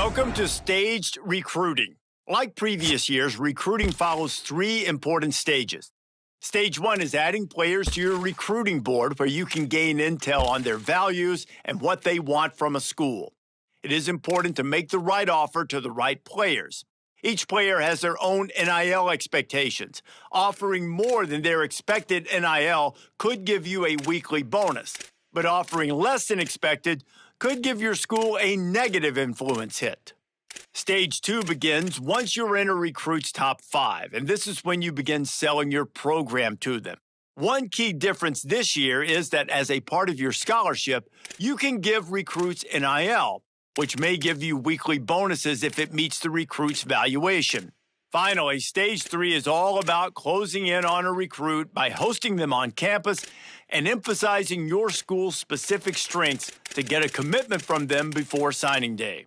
Welcome to staged recruiting. Like previous years, recruiting follows three important stages. Stage one is adding players to your recruiting board where you can gain intel on their values and what they want from a school. It is important to make the right offer to the right players. Each player has their own NIL expectations. Offering more than their expected NIL could give you a weekly bonus, but offering less than expected could give your school a negative influence hit. Stage two begins once you're in a recruit's top 5, and this is when you begin selling your program to them. One key difference this year is that as a part of your scholarship, you can give recruits NIL, which may give you weekly bonuses if it meets the recruit's valuation. Finally, stage 3 is all about closing in on a recruit by hosting them on campus and emphasizing your school's specific strengths to get a commitment from them before signing day.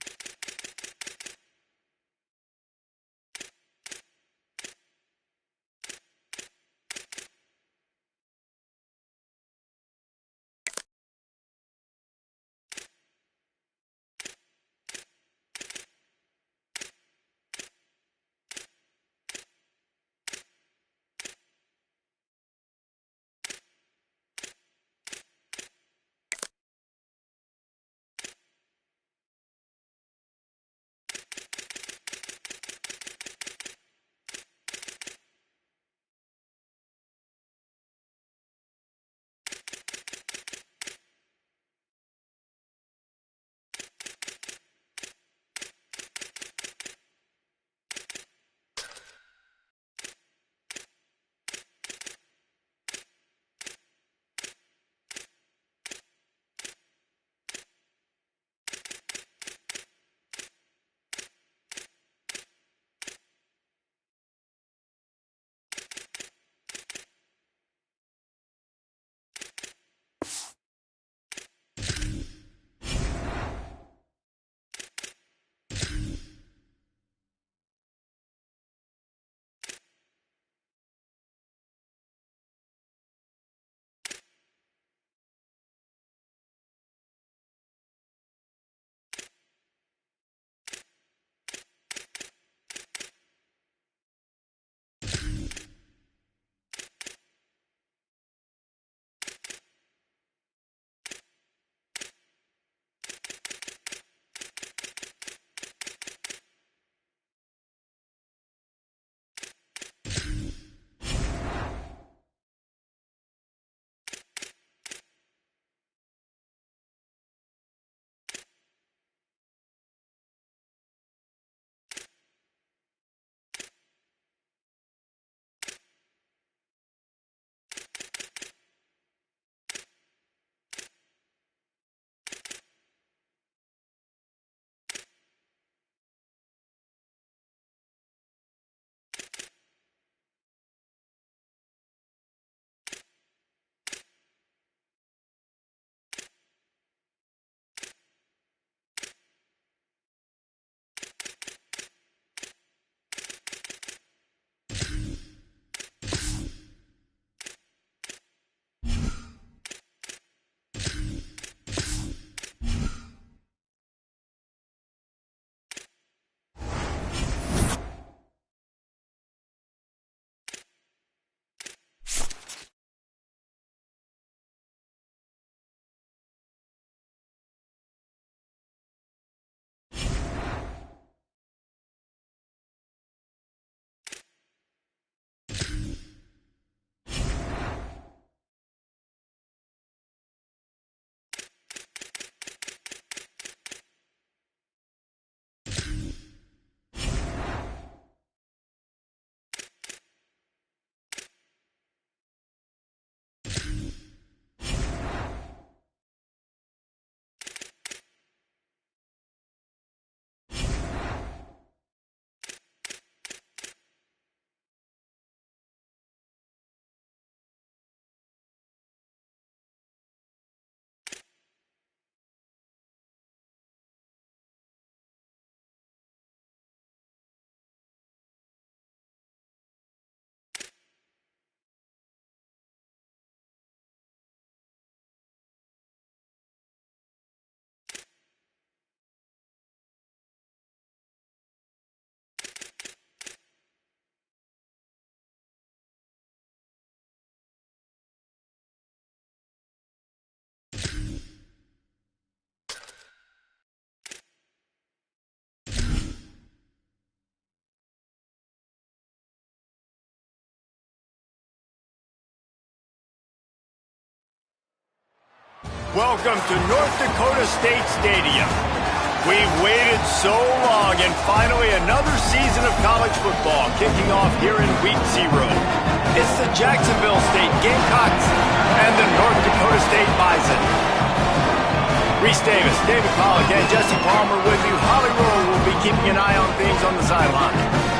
Welcome to North Dakota State Stadium. We've waited so long, and finally another season of college football kicking off here in Week 0. It's the Jacksonville State Gamecocks and the North Dakota State Bison. Reese Davis, David Pollock, and Jesse Palmer with you. Holly Rowe will be keeping an eye on things on the sideline.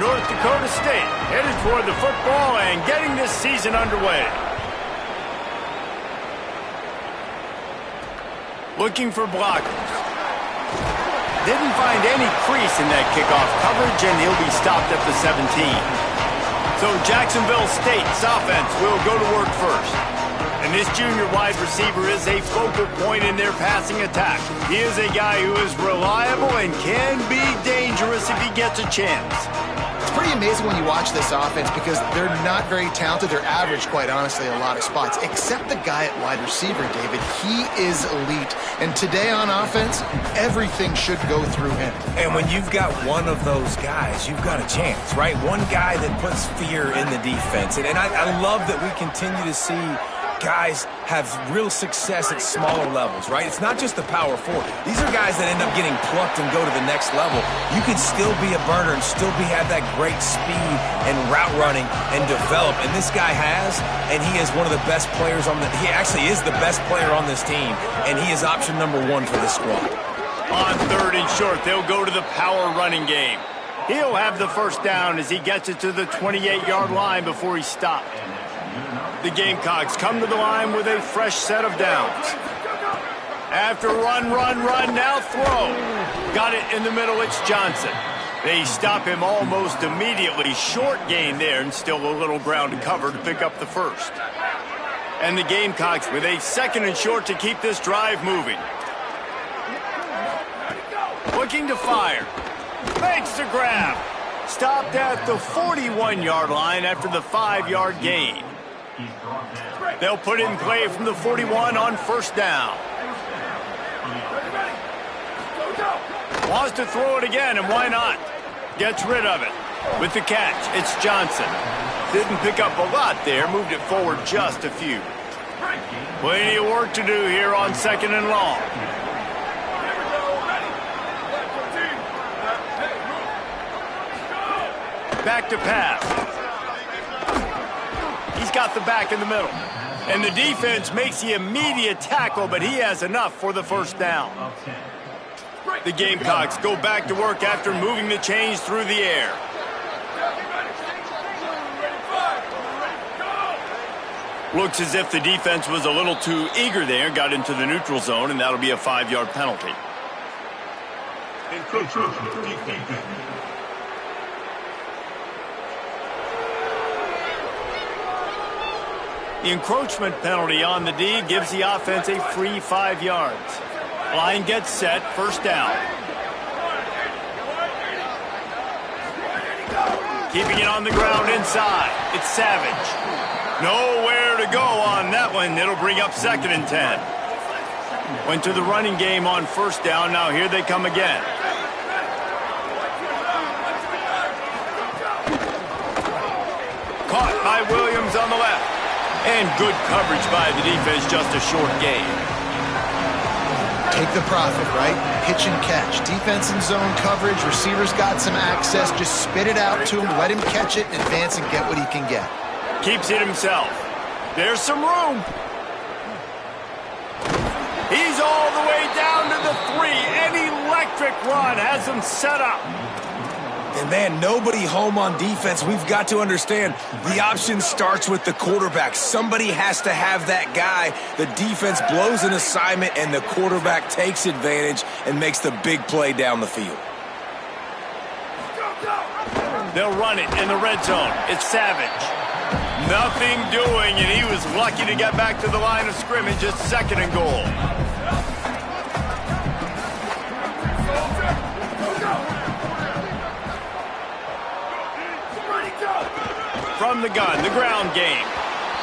North Dakota State headed toward the football and getting this season underway. Looking for blockers. Didn't find any crease in that kickoff coverage, and he'll be stopped at the 17. So Jacksonville State's offense will go to work first. And this junior wide receiver is a focal point in their passing attack. He is a guy who is reliable and can be dangerous if he gets a chance. It's pretty amazing when you watch this offense because they're not very talented. They're average, quite honestly, in a lot of spots, except the guy at wide receiver, David. He is elite. And today on offense, everything should go through him. And when you've got one of those guys, you've got a chance, right? One guy that puts fear in the defense. And I love that we continue to see guys have real success at smaller levels, right? It's not just the power four. These are guys that end up getting plucked and go to the next level. You can still be a burner and still have that great speed and route running and develop. And this guy has, and he is one of the best players he actually is the best player on this team, and he is option number 1 for this squad. On 3rd and short, they'll go to the power running game. He'll have the first down as he gets it to the 28-yard line before he's stopped. The Gamecocks come to the line with a fresh set of downs. After run, now throw. Got it in the middle, it's Johnson. They stop him almost immediately. Short gain there and still a little ground to cover to pick up the first. And the Gamecocks with a 2nd and short to keep this drive moving. Looking to fire. Makes the grab. Stopped at the 41-yard line after the 5-yard gain. They'll put it in play from the 41 on 1st down. Wants to throw it again, and why not? Gets rid of it. With the catch, it's Johnson. Didn't pick up a lot there, moved it forward just a few. Plenty of work to do here on 2nd and long. Back to pass. He's got the back in the middle. And the defense makes the immediate tackle, but he has enough for the first down. The Gamecocks go back to work after moving the chains through the air. Looks as if the defense was a little too eager there, got into the neutral zone, and that'll be a 5-yard penalty. The encroachment penalty on the D gives the offense a free 5 yards. Line gets set, 1st down. Keeping it on the ground inside. It's Savage. Nowhere to go on that one. It'll bring up 2nd and 10. Went to the running game on 1st down. Now here they come again. Caught by Williams on the left. And good coverage by the defense, just a short gain. Take the profit, right? Pitch and catch. Defense and zone coverage. Receivers got some access. Just spit it out to him. Let him catch it and advance and get what he can get. Keeps it himself. There's some room. He's all the way down to the 3. An electric run has him set up. And, man, nobody home on defense. We've got to understand the option starts with the quarterback. Somebody has to have that guy. The defense blows an assignment, and the quarterback takes advantage and makes the big play down the field. They'll run it in the red zone. It's Savage. Nothing doing, and he was lucky to get back to the line of scrimmage at 2nd and goal. from the gun, the ground game.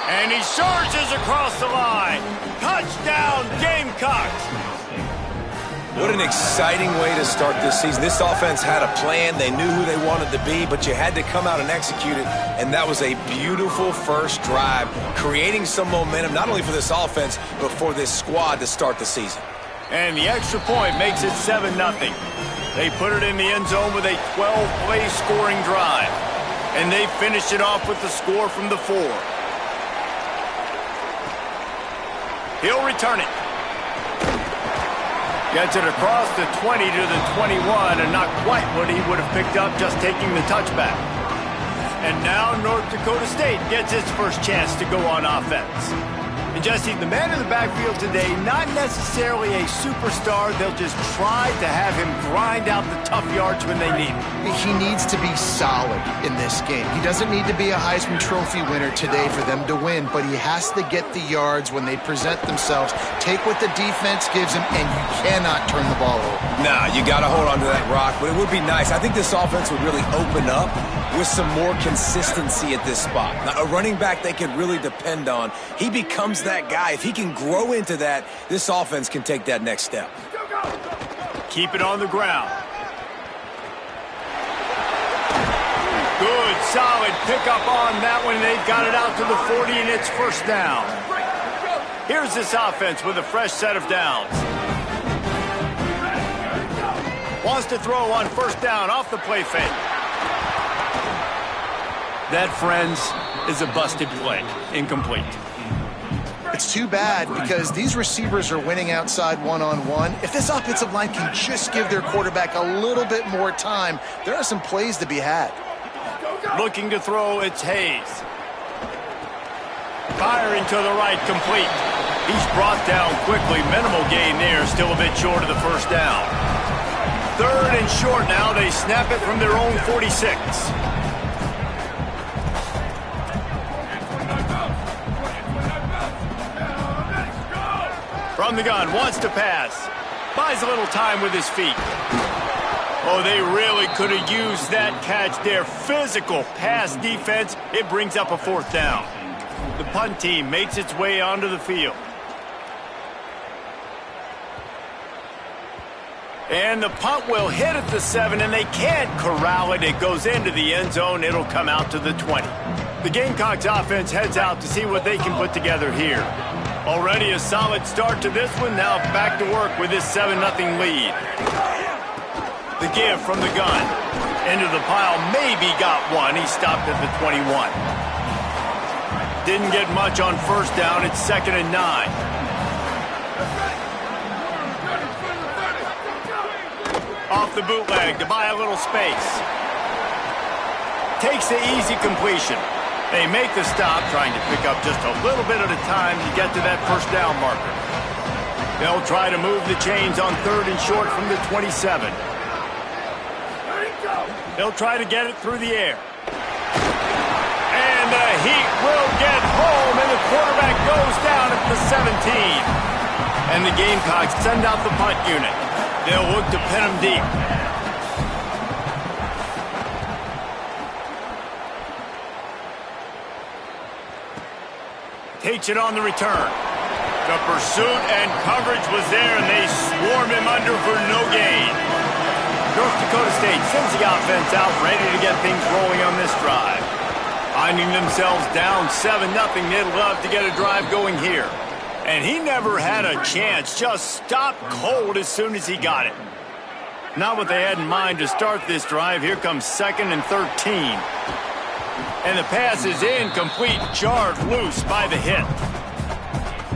And he surges across the line. Touchdown, Gamecocks! What an exciting way to start this season. This offense had a plan. They knew who they wanted to be, but you had to come out and execute it. And that was a beautiful first drive, creating some momentum, not only for this offense, but for this squad to start the season. And the extra point makes it 7-0. They put it in the end zone with a 12-play scoring drive. And they finished it off with the score from the 4. He'll return it. Gets it across the 20 to the 21, and not quite what he would have picked up just taking the touchback. And now North Dakota State gets its first chance to go on offense. And Jesse, the man in the backfield today, not necessarily a superstar. They'll just try to have him grind out the tough yards when they need it. He needs to be solid in this game. He doesn't need to be a Heisman Trophy winner today for them to win, but he has to get the yards when they present themselves. Take what the defense gives him, and you cannot turn the ball over. Nah, you got to hold on to that rock, but it would be nice. I think this offense would really open up with some more consistency at this spot. Now, a running back they can really depend on. He becomes that guy. If he can grow into that, this offense can take that next step. Keep it on the ground. Good, solid pickup on that one. They've got it out to the 40, and it's first down. Here's this offense with a fresh set of downs. Wants to throw on first down off the play fake. That, friends, is a busted play. Incomplete. It's too bad because these receivers are winning outside one-on-one. If this offensive line can just give their quarterback a little bit more time, there are some plays to be had. Looking to throw, it's Hayes. Firing to the right, complete. He's brought down quickly. Minimal gain there, still a bit short of the first down. 3rd and short now. They snap it from their own 46. From the gun, wants to pass. Buys a little time with his feet. Oh, they really could have used that catch there. Physical pass defense. It brings up a 4th down. The punt team makes its way onto the field. And the punt will hit at the 7, and they can't corral it. It goes into the end zone. It'll come out to the 20. The Gamecocks offense heads out to see what they can put together here. Already a solid start to this one. Now back to work with this 7-0 lead. The give from the gun. Into the pile. Maybe got one. He stopped at the 21. Didn't get much on first down. It's 2nd and 9. Off the bootleg to buy a little space. Takes the easy completion. They make the stop, trying to pick up just a little bit at a time to get to that first down marker. They'll try to move the chains on 3rd and short from the 27. They'll try to get it through the air. And the heat will get home, and the quarterback goes down at the 17. And the Gamecocks send out the punt unit. They'll look to pin him deep. Takes it on the return. The pursuit and coverage was there, and they swarm him under for no gain. North Dakota State sends the offense out, ready to get things rolling on this drive. Finding themselves down 7-0, they'd love to get a drive going here. And he never had a chance, just stopped cold as soon as he got it. Not what they had in mind to start this drive. Here comes 2nd and 13. And the pass is incomplete, jarred loose by the hit.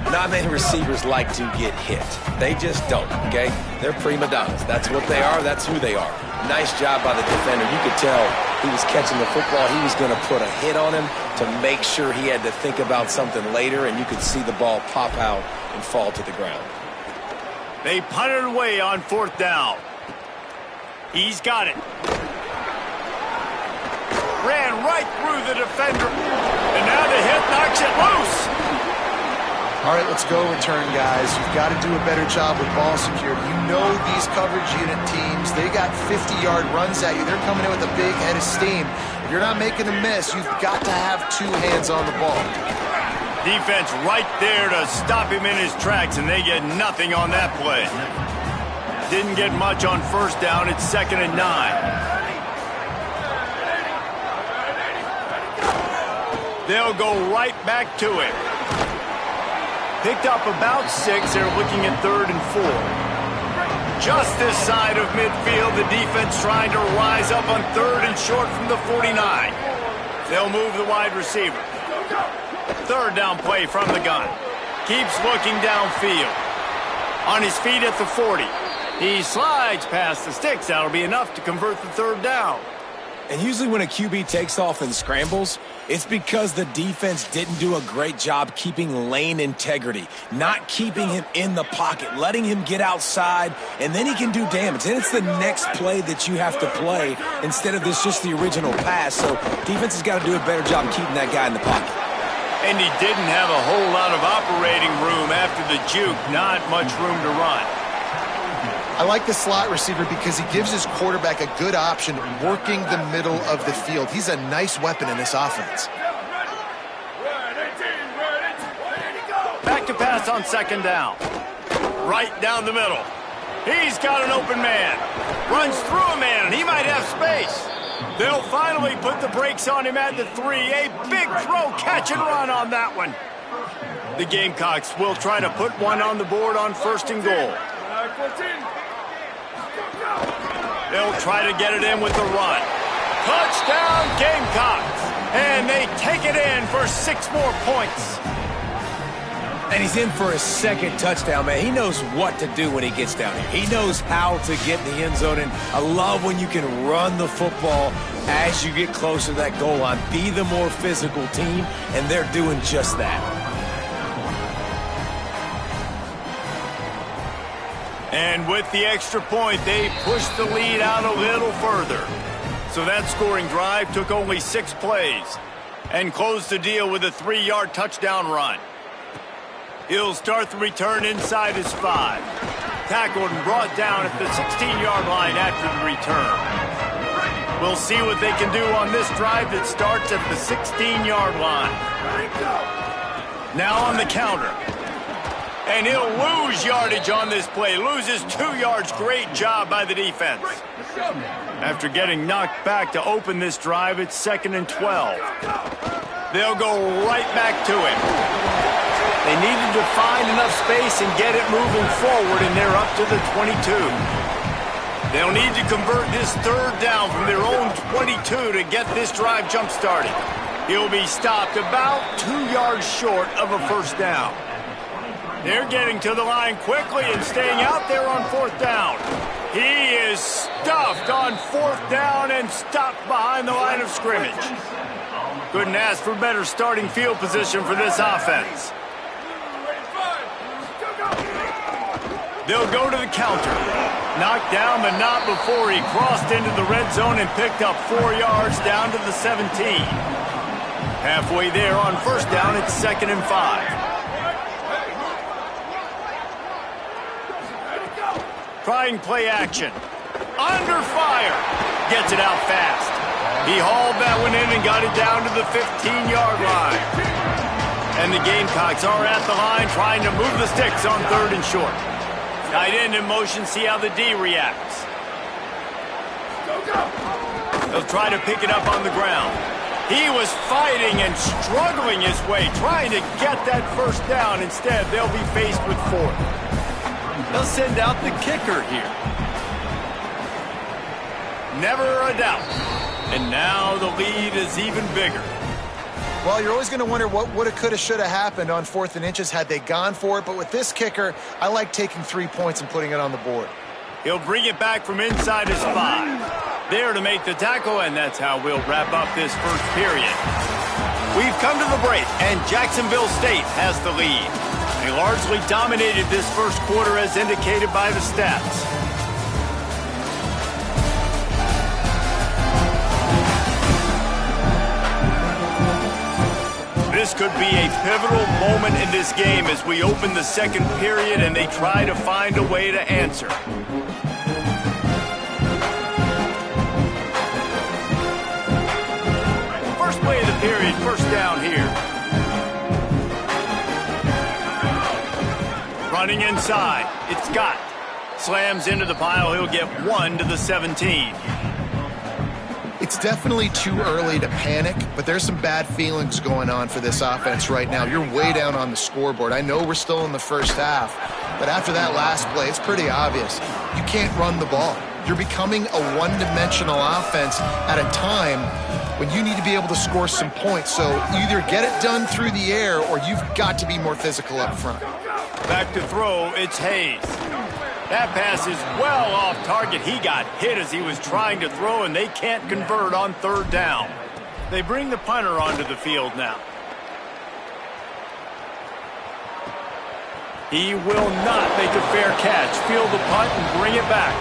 Not many receivers like to get hit. They just don't, okay? They're prima donnas. That's what they are. That's who they are. Nice job by the defender. You could tell he was catching the football. He was going to put a hit on him to make sure he had to think about something later, and you could see the ball pop out and fall to the ground. They punt it away on 4th down. He's got it. Ran right through the defender. And now the hit knocks it loose. All right, let's go return, guys. You've got to do a better job with ball security. You know these coverage unit teams, they got 50-yard runs at you. They're coming in with a big head of steam. If you're not making a miss, you've got to have two hands on the ball. Defense right there to stop him in his tracks, and they get nothing on that play. Didn't get much on first down. It's 2nd and 9. They'll go right back to it. Picked up about 6. They're looking at 3rd and 4. Just this side of midfield, the defense trying to rise up on 3rd and short from the 49. They'll move the wide receiver. 3rd down play from the gun. Keeps looking downfield. On his feet at the 40. He slides past the sticks. That'll be enough to convert the 3rd down. And usually when a QB takes off and scrambles, it's because the defense didn't do a great job keeping lane integrity, not keeping him in the pocket, letting him get outside, and then he can do damage. Then it's the next play that you have to play instead of this just the original pass. So defense has got to do a better job keeping that guy in the pocket. And he didn't have a whole lot of operating room after the juke, not much room to run. I like the slot receiver because he gives his quarterback a good option working the middle of the field. He's a nice weapon in this offense. Back to pass on 2nd down. Right down the middle. He's got an open man. Runs through a man, and he might have space. They'll finally put the brakes on him at the 3. A big throw, catch and run on that one. The Gamecocks will try to put one on the board on 1st and goal. They'll try to get it in with the run. Touchdown, Gamecocks! And they take it in for 6 more points. And he's in for his 2nd touchdown, man. He knows what to do when he gets down here. He knows how to get in the end zone, and I love when you can run the football as you get closer to that goal line. Be the more physical team, and they're doing just that. And with the extra point, they pushed the lead out a little further. So that scoring drive took only 6 plays and closed the deal with a 3-yard touchdown run. He'll start the return inside his 5. Tackled and brought down at the 16-yard line after the return. We'll see what they can do on this drive that starts at the 16-yard line. Now on the counter. And he'll lose yardage on this play. Loses 2 yards. Great job by the defense. After getting knocked back to open this drive, it's 2nd and 12. They'll go right back to it. They needed to find enough space and get it moving forward, and they're up to the 22. They'll need to convert this 3rd down from their own 22 to get this drive jump-started. He'll be stopped about 2 yards short of a 1st down. They're getting to the line quickly and staying out there on 4th down. He is stuffed on 4th down and stopped behind the line of scrimmage. Couldn't ask for better starting field position for this offense. They'll go to the counter. Knocked down, but not before he crossed into the red zone and picked up 4 yards down to the 17. Halfway there on 1st down, it's 2nd and 5. Trying play action. Under fire. Gets it out fast. He hauled that one in and got it down to the 15-yard line. And the Gamecocks are at the line trying to move the sticks on 3rd and short. Tight end in motion, see how the D reacts. They'll try to pick it up on the ground. He was fighting and struggling his way, trying to get that 1st down. Instead, they'll be faced with 4th. They'll send out the kicker here. Never a doubt. And now the lead is even bigger. Well, you're always going to wonder what woulda, coulda, shoulda happened on 4th and inches had they gone for it. But with this kicker, I like taking 3 points and putting it on the board. He'll bring it back from inside his 5. There to make the tackle, and that's how we'll wrap up this 1st period. We've come to the break, and Jacksonville State has the lead. They largely dominated this 1st quarter as indicated by the stats. This This could be a pivotal moment in this game as we open the second period and they try to find a way to answer. First play of the period, first down here. Running inside, it's Scott. Slams into the pile, he'll get 1 to the 17. It's definitely too early to panic, but there's some bad feelings going on for this offense right now. You're way down on the scoreboard. I know we're still in the first half, but after that last play, it's pretty obvious. You can't run the ball. You're becoming a one-dimensional offense at a time when you need to be able to score some points. So either get it done through the air or you've got to be more physical up front. Back to throw, it's Hayes. That pass is well off target. He got hit as he was trying to throw, and they can't convert on third down. They bring the punter onto the field now. He will not make a fair catch. Field the punt and bring it back.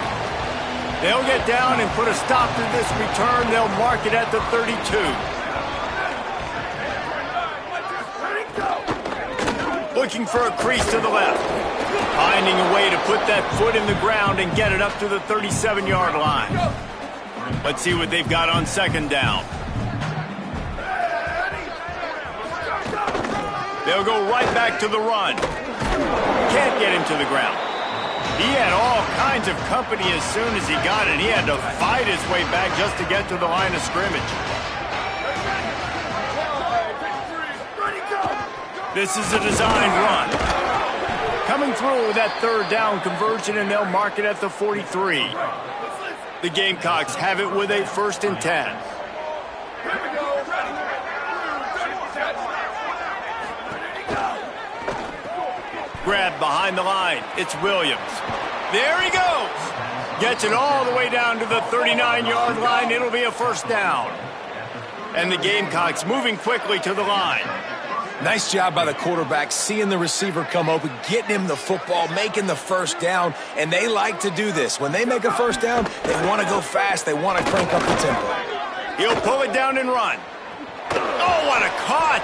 They'll get down and put a stop to this return. They'll mark it at the 32. Looking for a crease to the left. Finding a way to put that foot in the ground and get it up to the 37-yard line. Let's see what they've got on second down. They'll go right back to the run. Can't get him to the ground. He had all kinds of company as soon as he got it. He had to fight his way back just to get to the line of scrimmage. This is a designed run. Coming through with that third down conversion, and they'll mark it at the 43. The Gamecocks have it with a 1st and 10. Grab behind the line. It's Williams. There he goes. Gets it all the way down to the 39-yard line. It'll be a 1st down. And the Gamecocks moving quickly to the line. Nice job by the quarterback, seeing the receiver come open, getting him the football, making the 1st down, and they like to do this. When they make a 1st down, they want to go fast. They want to crank up the tempo. He'll pull it down and run. Oh, what a caught!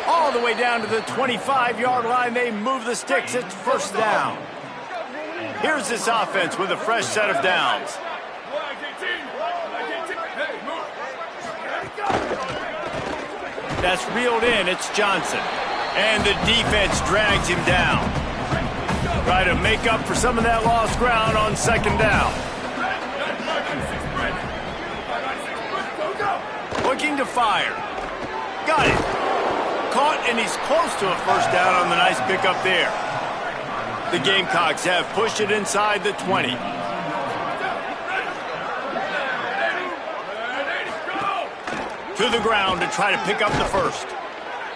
All the way down to the 25-yard line. They move the sticks. It's 1st down. Here's this offense with a fresh set of downs. That's reeled in. It's Johnson. And the defense drags him down. Try to make up for some of that lost ground on second down. Looking to fire. Got it. Caught, and he's close to a 1st down on the nice pickup there. The Gamecocks have pushed it inside the 20. To the ground to try to pick up the 1st.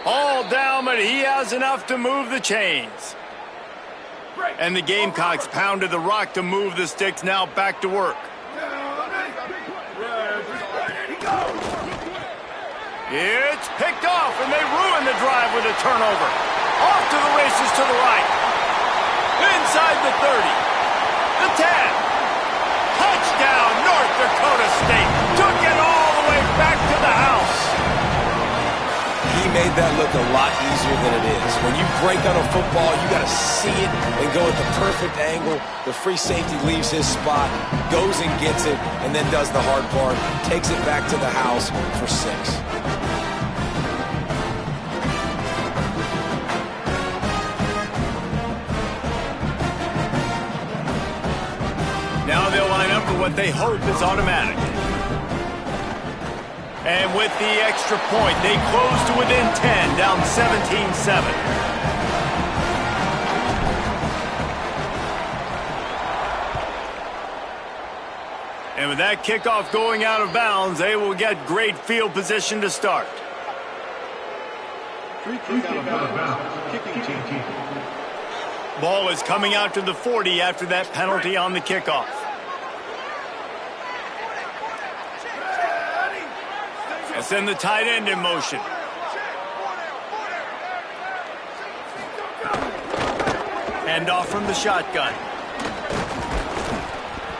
All down, but he has enough to move the chains. And the Gamecocks pounded the rock to move the sticks. Now back to work. It's picked off, and they ruin the drive with a turnover. Off to the races to the right. Inside the 30. The 10. Touchdown, North Dakota State. Took it all the way back to the house. He made that look a lot easier than it is. When you break on a football, you got to see it and go at the perfect angle. The free safety leaves his spot, goes and gets it, and then does the hard part, takes it back to the house for 6. Now they'll line up for what they hope is automatic. And with the extra point, they close to within 10, down 17-7. And with that kickoff going out of bounds, they will get great field position to start. Ball is coming out to the 40 after that penalty on the kickoff. And send the tight end in motion. Hand off from the shotgun.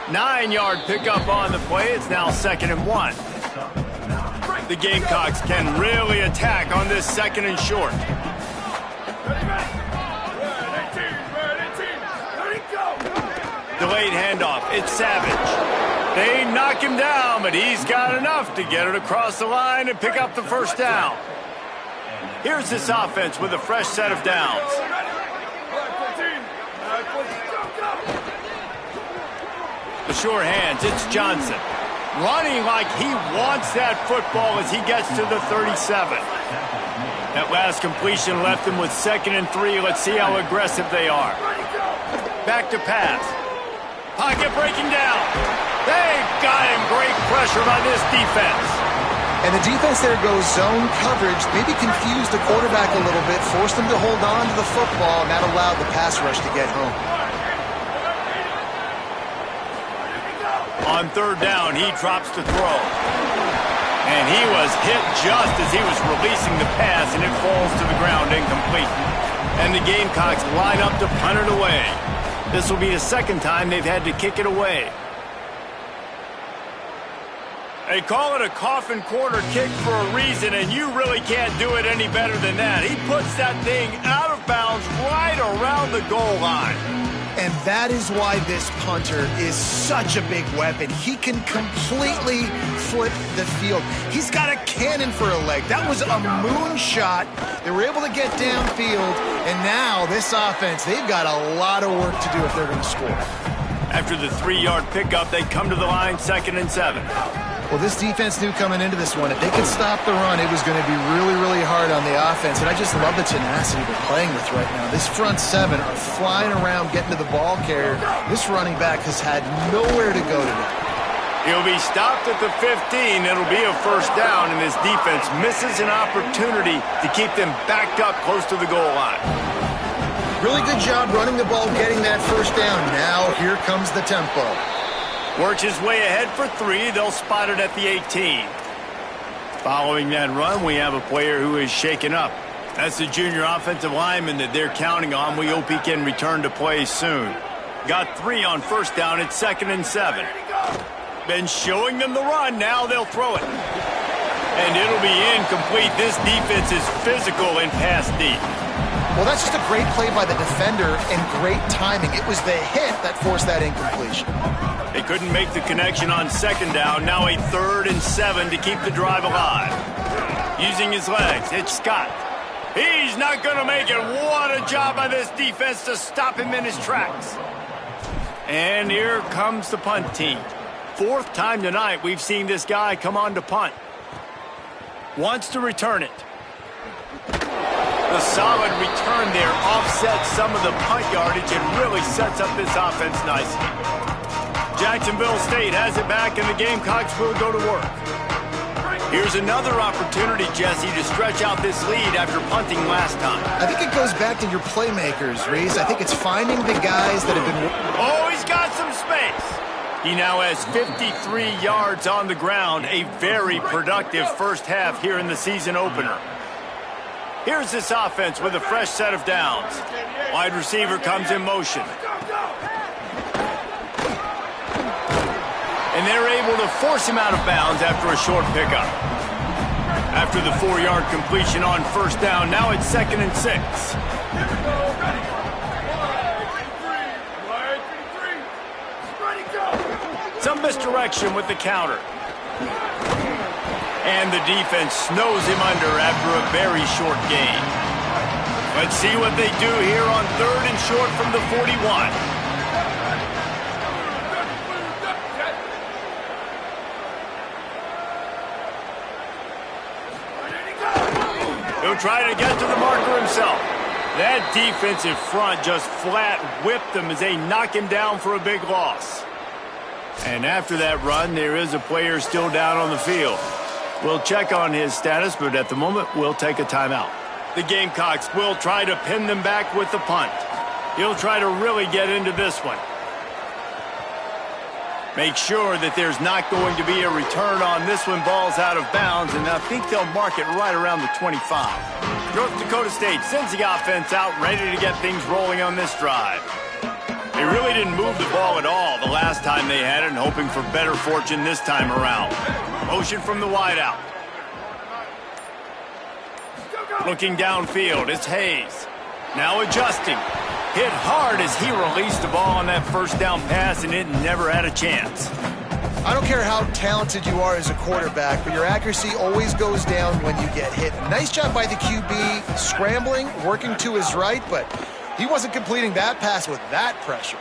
9-yard pickup on the play. It's now 2nd and 1. The Gamecocks can really attack on this 2nd and short. Delayed handoff. It's Savage. They knock him down, but he's got enough to get it across the line and pick up the first down. Here's this offense with a fresh set of downs. The sure hands, it's Johnson. Running like he wants that football as he gets to the 37. That last completion left him with 2nd and 3. Let's see how aggressive they are. Back to pass. Pocket breaking down. They've got him. Great pressure by this defense. And the defense there goes zone coverage, maybe confused the quarterback a little bit, forced him to hold on to the football, and that allowed the pass rush to get home. On 3rd down, he drops to throw. And he was hit just as he was releasing the pass, and it falls to the ground incomplete. And the Gamecocks line up to punt it away. This will be the 2nd time they've had to kick it away. They call it a coffin corner kick for a reason, and you really can't do it any better than that. He puts that thing out of bounds right around the goal line. And that is why this punter is such a big weapon. He can completely flip the field. He's got a cannon for a leg. That was a moonshot. They were able to get downfield, and now this offense, they've got a lot of work to do if they're going to score. After the 3-yard pickup, they come to the line 2nd and 7. Well, this defense knew coming into this one, if they could stop the run, it was going to be really, really hard on the offense. And I just love the tenacity they're playing with right now. This front 7 are flying around, getting to the ball carrier. This running back has had nowhere to go today. He'll be stopped at the 15. It'll be a first down, and this defense misses an opportunity to keep them backed up close to the goal line. Really good job running the ball, getting that first down. Now here comes the tempo. Works his way ahead for 3. They'll spot it at the 18. Following that run, we have a player who is shaken up. That's the junior offensive lineman that they're counting on. We hope he can return to play soon. Got 3 on first down at 2nd and 7. Been showing them the run. Now they'll throw it. And it'll be incomplete. This defense is physical in pass deep. Well, that's just a great play by the defender and great timing. It was the hit that forced that incompletion. They couldn't make the connection on 2nd down. Now a 3rd and 7 to keep the drive alive. Using his legs, it's Scott. He's not going to make it. What a job by this defense to stop him in his tracks. And here comes the punt team. 4th time tonight we've seen this guy come on to punt. Wants to return it. The solid return there offsets some of the punt yardage and really sets up this offense nicely. Jacksonville State has it back, and the Gamecocks will go to work. Here's another opportunity, Jesse, to stretch out this lead after punting last time. I think it goes back to your playmakers, Reese. I think it's finding the guys that have been... Oh, he's got some space. He now has 53 yards on the ground, a very productive first half here in the season opener. Here's this offense with a fresh set of downs. Wide receiver comes in motion. And they're able to force him out of bounds after a short pickup. After the 4-yard completion on first down, now it's 2nd and 6. Some misdirection with the counter. And the defense snows him under after a very short gain. Let's see what they do here on 3rd and short from the 41. He'll try to get to the marker himself. That defensive front just flat whipped him as they knock him down for a big loss. And after that run, there is a player still down on the field. We'll check on his status, but at the moment, we'll take a timeout. The Gamecocks will try to pin them back with the punt. He'll try to really get into this one. Make sure that there's not going to be a return on this one. Ball's out of bounds, and I think they'll mark it right around the 25. North Dakota State sends the offense out, ready to get things rolling on this drive. They really didn't move the ball at all the last time they had it, and hoping for better fortune this time around. Motion from the wideout. Looking downfield, it's Hayes. Now adjusting. Hit hard as he released the ball on that first down pass, and it never had a chance. I don't care how talented you are as a quarterback, but your accuracy always goes down when you get hit. Nice job by the QB, scrambling, working to his right, but he wasn't completing that pass with that pressure.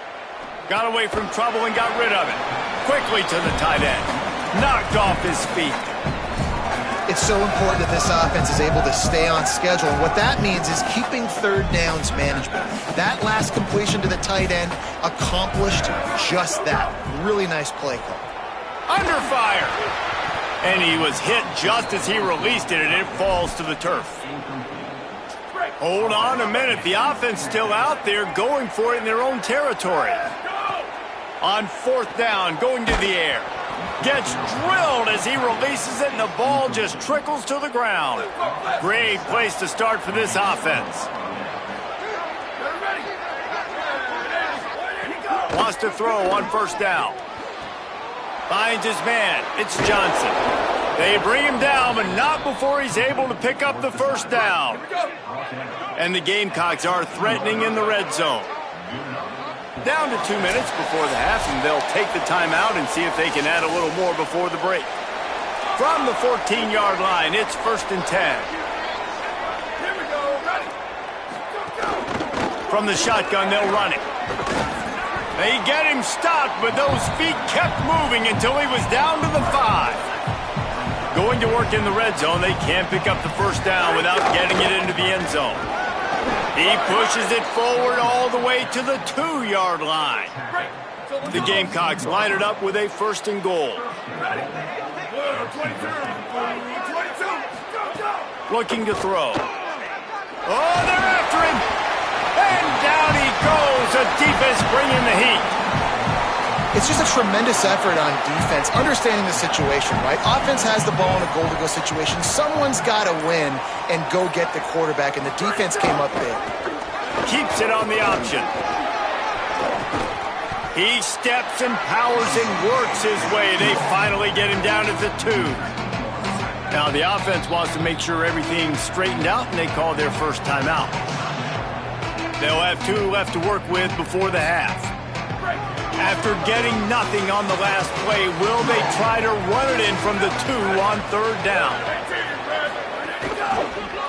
Got away from trouble and got rid of it. Quickly to the tight end. Knocked off his feet. It's so important that this offense is able to stay on schedule. And what that means is keeping third downs management. That last completion to the tight end accomplished just that. Really nice play call. Under fire. And he was hit just as he released it, and it falls to the turf. Hold on a minute. The offense still out there going for it in their own territory. On fourth down, going to the air. Gets drilled as he releases it, and the ball just trickles to the ground. Great place to start for this offense. Wants to throw on first down. Finds his man. It's Johnson. They bring him down, but not before he's able to pick up the first down. And the Gamecocks are threatening in the red zone. Down to 2 minutes before the half, and they'll take the timeout and see if they can add a little more before the break. From the 14-yard line, it's 1st and 10. From the shotgun, they'll run it. They get him stopped, but those feet kept moving until he was down to the 5. Going to work in the red zone, they can't pick up the first down without getting it into the end zone. He pushes it forward all the way to the 2-yard line. The Gamecocks line it up with a 1st and goal. Looking to throw. Oh, they're after him! And down he goes. The defense bringing the heat. It's just a tremendous effort on defense, understanding the situation, right? Offense has the ball in a goal-to-go situation. Someone's got to win and go get the quarterback, and the defense came up big. Keeps it on the option. He steps and powers and works his way. They finally get him down at the 2. Now the offense wants to make sure everything's straightened out, and they call their first timeout. They'll have 2 left to work with before the half. After getting nothing on the last play, will they try to run it in from the 2 on 3rd down?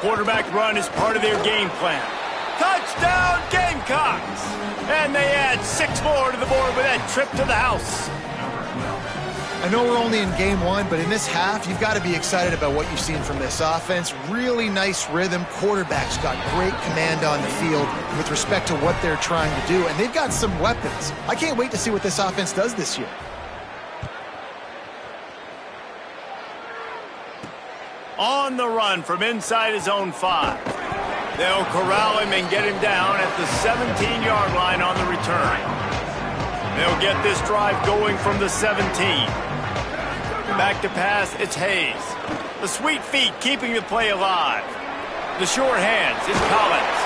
Quarterback run is part of their game plan. Touchdown, Gamecocks! And they add 6 more to the board with that trip to the house. I know we're only in game 1, but in this half, you've got to be excited about what you've seen from this offense. Really nice rhythm. Quarterback's got great command on the field with respect to what they're trying to do, and they've got some weapons. I can't wait to see what this offense does this year. On the run from inside his own 5. They'll corral him and get him down at the 17-yard line on the return. They'll get this drive going from the 17. Back to pass, it's Hayes. The sweet feet keeping the play alive. The sure hands, it's Collins.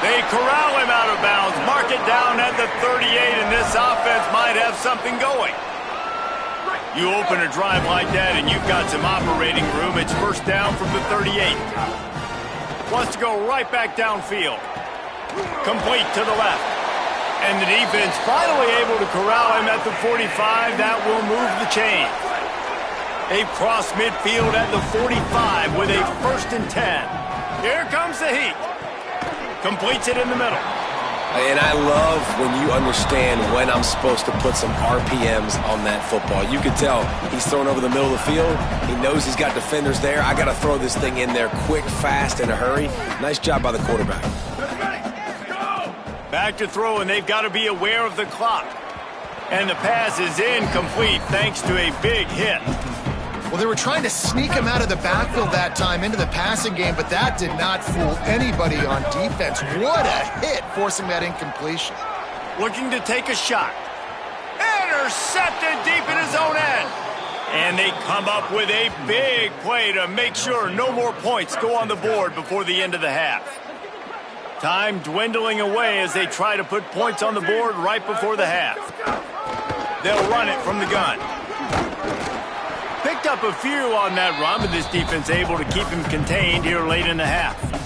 They corral him out of bounds, mark it down at the 38, and this offense might have something going. You open a drive like that and you've got some operating room. It's first down from the 38. Wants to go right back downfield. Complete to the left. And the defense finally able to corral him at the 45. That will move the chain. They cross midfield at the 45 with a 1st and 10. Here comes the heat. Completes it in the middle. And I love when you understand when I'm supposed to put some RPMs on that football. You can tell he's throwing over the middle of the field. He knows he's got defenders there. I got to throw this thing in there quick, fast, in a hurry. Nice job by the quarterback. Back to throw, and they've got to be aware of the clock. And the pass is incomplete thanks to a big hit. Well, they were trying to sneak him out of the backfield that time into the passing game, but that did not fool anybody on defense. What a hit, forcing that incompletion. Looking to take a shot. Intercepted deep in his own end. And they come up with a big play to make sure no more points go on the board before the end of the half. Time dwindling away as they try to put points on the board right before the half. They'll run it from the gun. Picked picked up a few on that run, but this defense able to keep him contained here late in the half.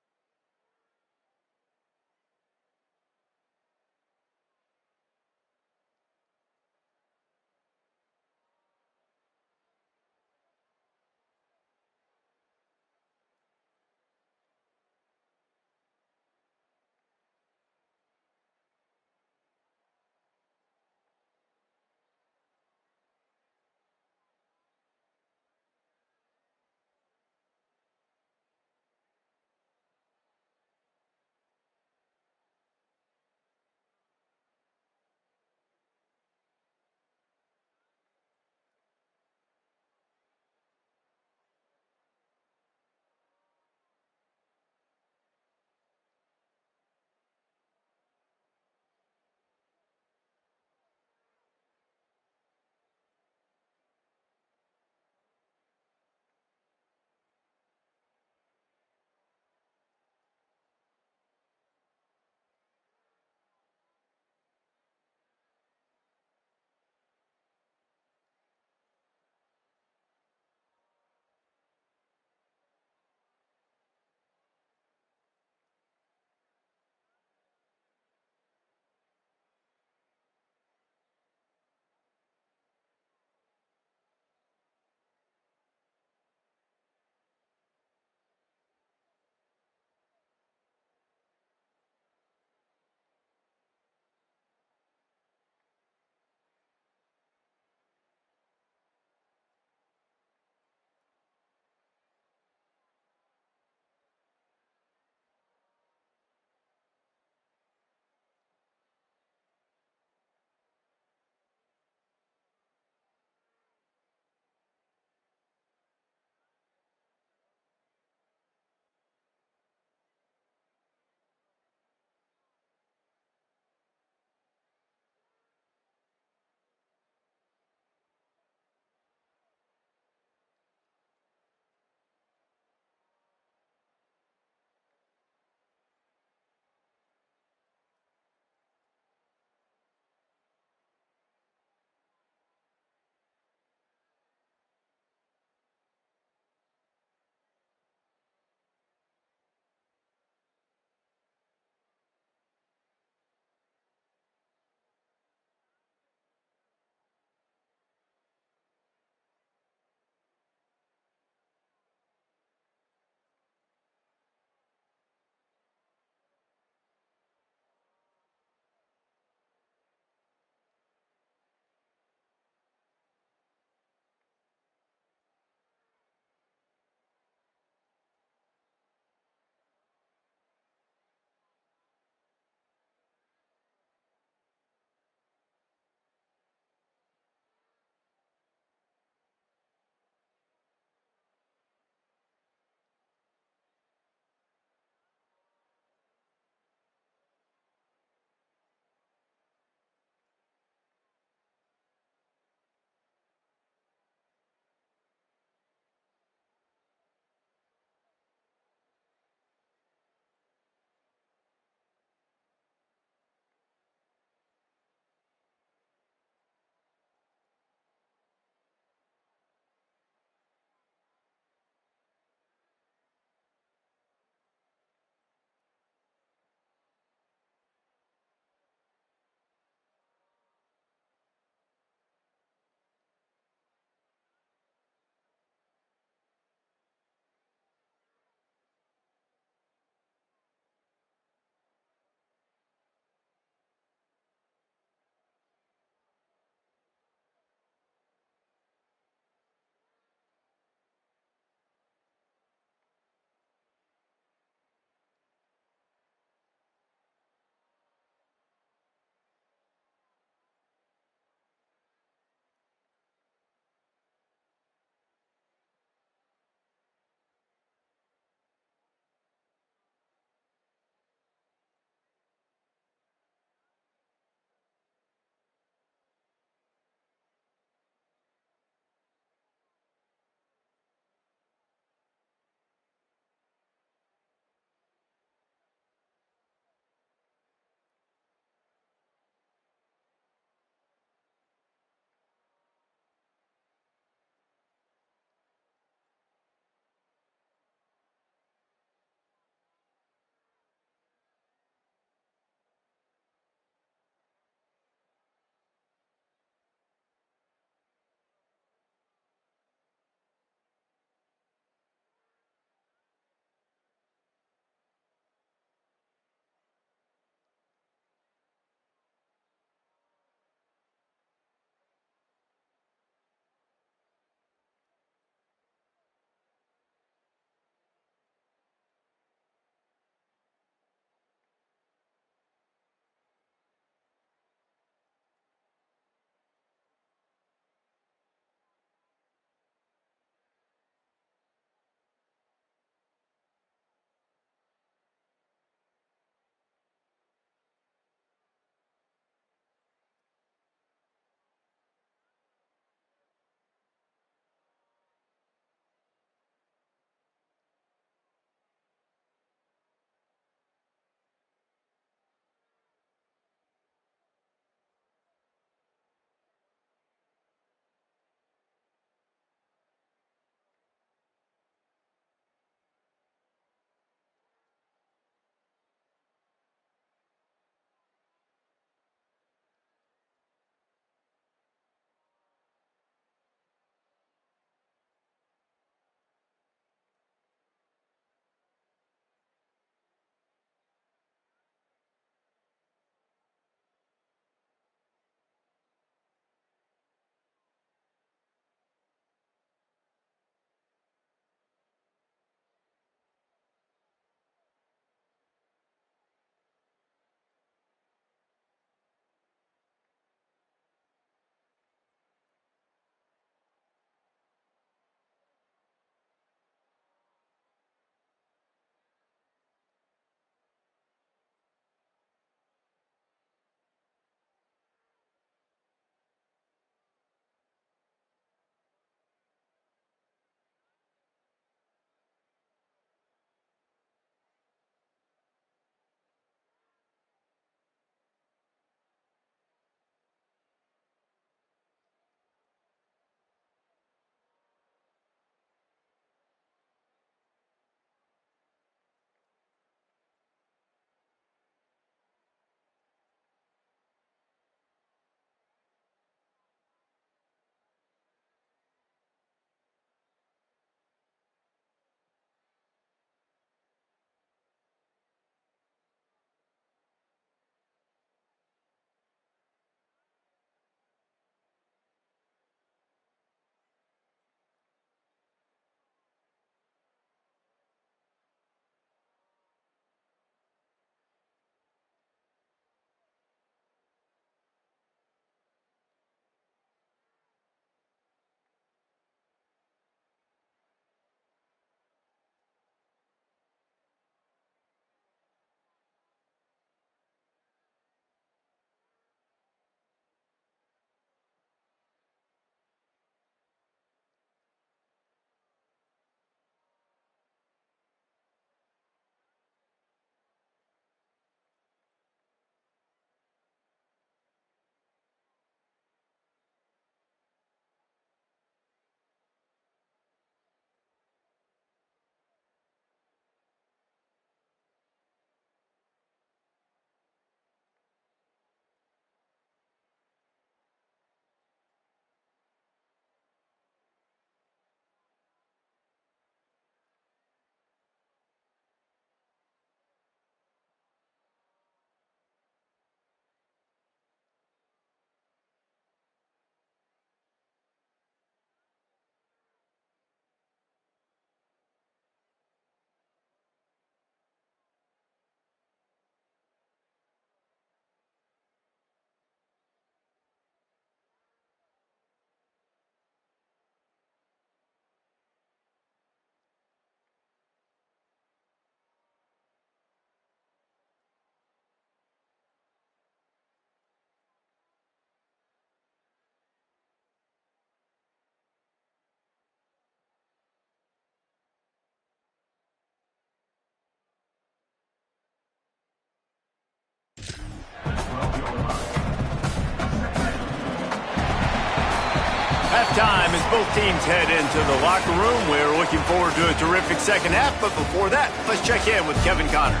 halftime as both teams head into the locker room. We're looking forward to a terrific second half, but before that, let's check in with Kevin Connors.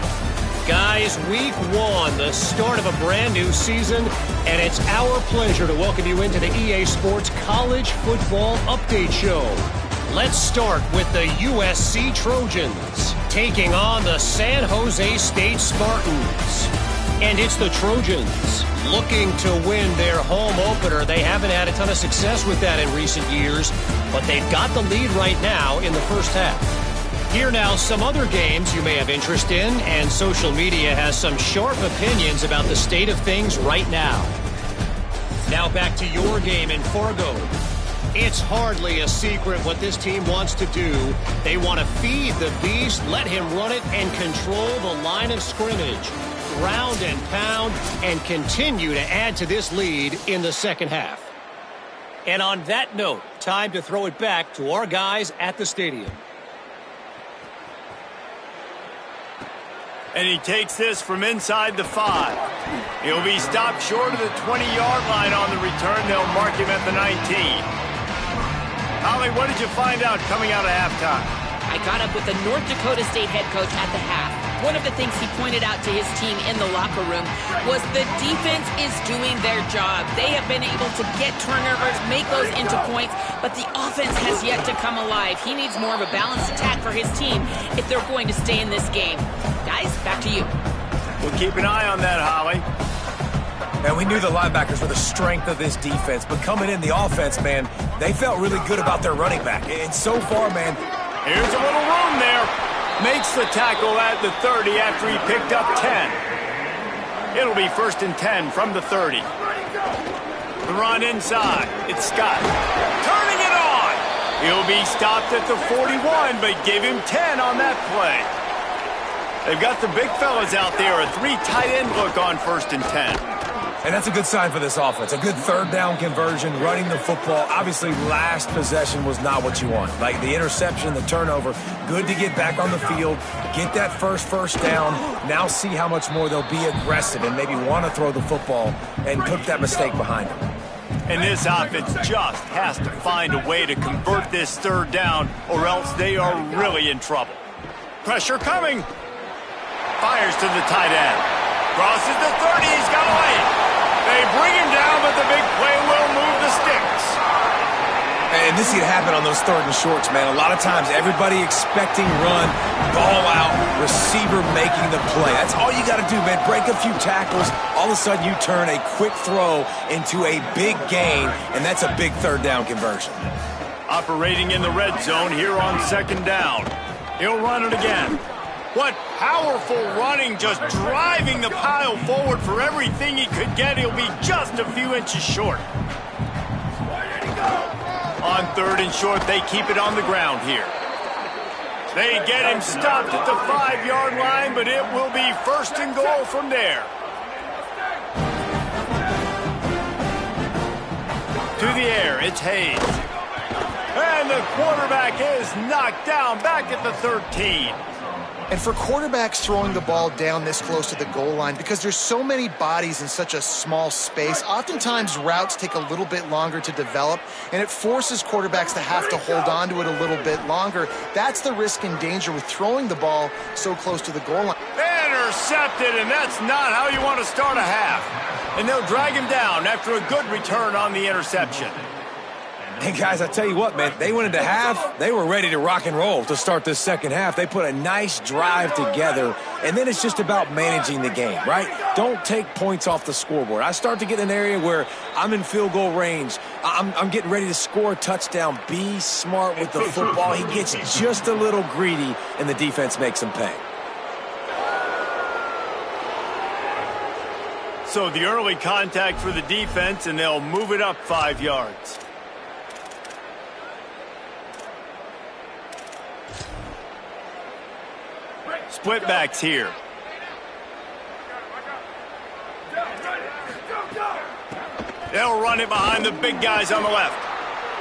Guys, week 1, the start of a brand new season, and it's our pleasure to welcome you into the EA Sports College Football Update Show. Let's start with the USC Trojans taking on the San Jose State Spartans. And it's the Trojans looking to win their home opener. They haven't had a ton of success with that in recent years, but they've got the lead right now in the first half. Here now, some other games you may have interest in, and social media has some sharp opinions about the state of things right now. Now back to your game in Fargo. It's hardly a secret what this team wants to do. They want to feed the beast, let him run it, and control the line of scrimmage. Ground and pound, and continue to add to this lead in the second half. And on that note, time to throw it back to our guys at the stadium. And he takes this from inside the 5. He'll be stopped short of the 20-yard line on the return. They'll mark him at the 19. Holly, what did you find out coming out of halftime? I got up with the North Dakota State head coach at the half. One of the things he pointed out to his team in the locker room was the defense is doing their job. They have been able to get turnovers, make those into points, but the offense has yet to come alive. He needs more of a balanced attack for his team if they're going to stay in this game. Guys, back to you. We'll keep an eye on that, Holly. And we knew the linebackers were the strength of this defense, but coming in the offense, man, they felt really good about their running back. And so far, man, here's a little room there. Makes the tackle at the 30 after he picked up 10. It'll be 1st and 10 from the 30. The run inside. It's Scott. Turning it on. He'll be stopped at the 41, but give him 10 on that play. They've got the big fellas out there. A 3 tight end look on 1st and 10. And that's a good sign for this offense. A good third down conversion, running the football. Obviously, last possession was not what you want. Like the interception, the turnover. Good to get back on the field, get that first down. Now see how much more they'll be aggressive and maybe want to throw the football and put that mistake behind them. And this offense just has to find a way to convert this third down, or else they are really in trouble. Pressure coming. Fires to the tight end. Crosses the 30. He's got a lane. They bring him down, but the big play will move the sticks. And this can happen on those 3rd and shorts, man. A lot of times, everybody expecting run, ball out, receiver making the play. That's all you got to do, man. Break a few tackles. All of a sudden, you turn a quick throw into a big gain, and that's a big third down conversion. Operating in the red zone here on 2nd down. He'll run it again. What powerful running, just driving the pile forward for everything he could get. He'll be just a few inches short. On 3rd and short, they keep it on the ground here. They get him stopped at the 5-yard line, but it will be 1st and goal from there. To the air, it's Hayes. And the quarterback is knocked down back at the 13. And for quarterbacks throwing the ball down this close to the goal line, because there's so many bodies in such a small space, oftentimes routes take a little bit longer to develop, and it forces quarterbacks to have to hold on to it a little bit longer. That's the risk and danger with throwing the ball so close to the goal line. Intercepted, and that's not how you want to start a half. And they'll drag him down after a good return on the interception. And guys, I tell you what, man, they went into half. They were ready to rock and roll to start this second half. They put a nice drive together, and then it's just about managing the game, right? Don't take points off the scoreboard. I start to get in an area where I'm in field goal range. I'm getting ready to score a touchdown. Be smart with the football. He gets just a little greedy, and the defense makes him pay. So the early contact for the defense, and they'll move it up 5 yards. Split backs here. They'll run it behind the big guys on the left.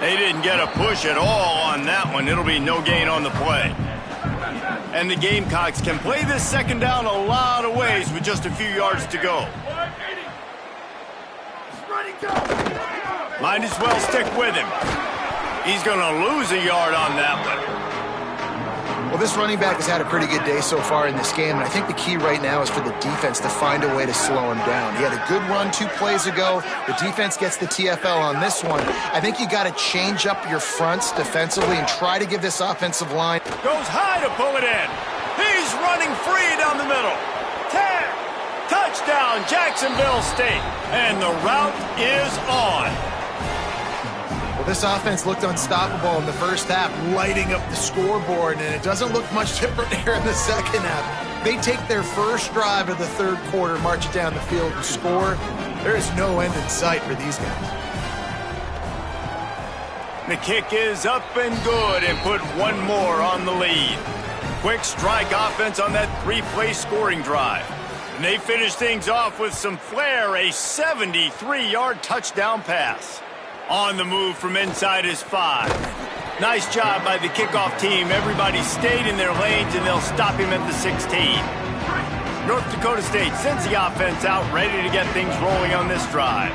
They didn't get a push at all on that one. It'll be no gain on the play. And the Gamecocks can play this second down a lot of ways with just a few yards to go. Might as well stick with him. He's going to lose a yard on that one. Well, this running back has had a pretty good day so far in this game, and I think the key right now is for the defense to find a way to slow him down. He had a good run 2 plays ago. The defense gets the TFL on this one. I think you got to change up your fronts defensively and try to give this offensive line. Goes high to pull it in. He's running free down the middle. 10. Touchdown, Jacksonville State. And the route is on. Well, this offense looked unstoppable in the first half, lighting up the scoreboard, and it doesn't look much different here in the second half. They take their first drive of the third quarter, march it down the field, and score. There is no end in sight for these guys. The kick is up and good and put one more on the lead. Quick strike offense on that 3-play scoring drive. And they finish things off with some flair, a 73-yard touchdown pass. On the move from inside his 5. Nice job by the kickoff team. Everybody stayed in their lanes, and they'll stop him at the 16. North Dakota State sends the offense out, ready to get things rolling on this drive.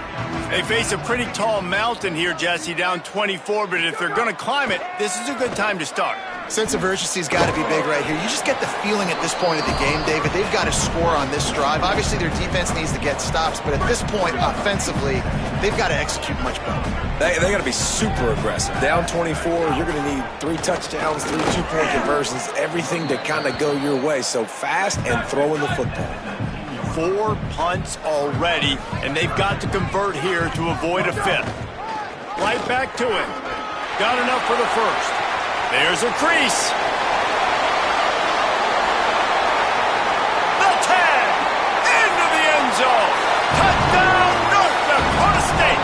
They face a pretty tall mountain here, Jesse, down 24, but if they're going to climb it, this is a good time to start. Sense of urgency's got to be big right here. You just get the feeling at this point of the game, David, they've got to score on this drive. Obviously, their defense needs to get stops, but at this point, offensively, they've got to execute much better. They got to be super aggressive. Down 24, you're going to need 3 touchdowns, 3 2-point conversions, everything to kind of go your way. So fast and throwing the football. 4 punts already, and they've got to convert here to avoid a 5th. Right back to him. Got enough for the first. There's a crease. The 10. Into the end zone. Touchdown, North Dakota State.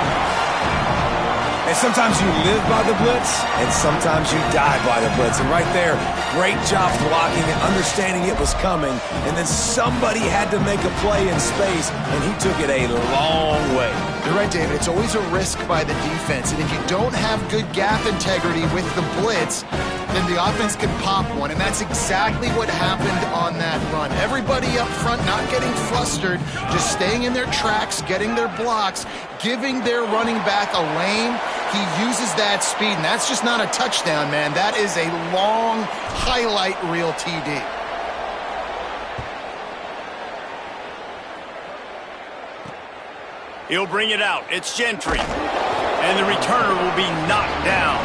And sometimes you live by the blitz, and sometimes you die by the blitz. And right there, great job blocking and understanding it was coming. And then somebody had to make a play in space, and he took it a long way. You're right, David. It's always a risk by the defense. And if you don't have good gap integrity with the blitz, then the offense can pop one. And that's exactly what happened on that run. Everybody up front not getting flustered, just staying in their tracks, getting their blocks, giving their running back a lane. He uses that speed, and that's just not a touchdown, man. That is a long highlight reel TD. He'll bring it out. It's Gentry. And the returner will be knocked down.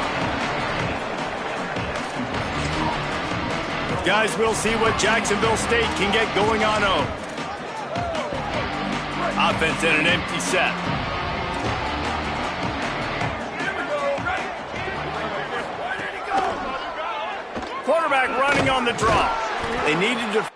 Guys, we'll see what Jacksonville State can get going on own. Offense in an empty set. Quarterback running on the draw. They needed to...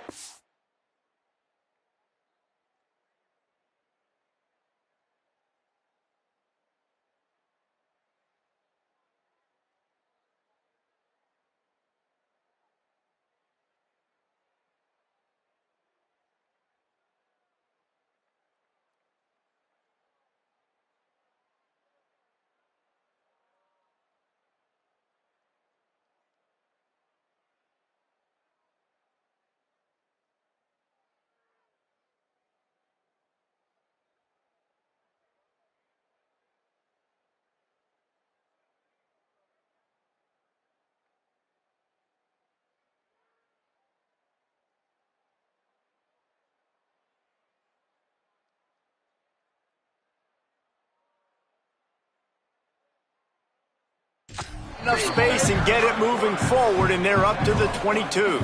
enough space and get it moving forward, and they're up to the 22.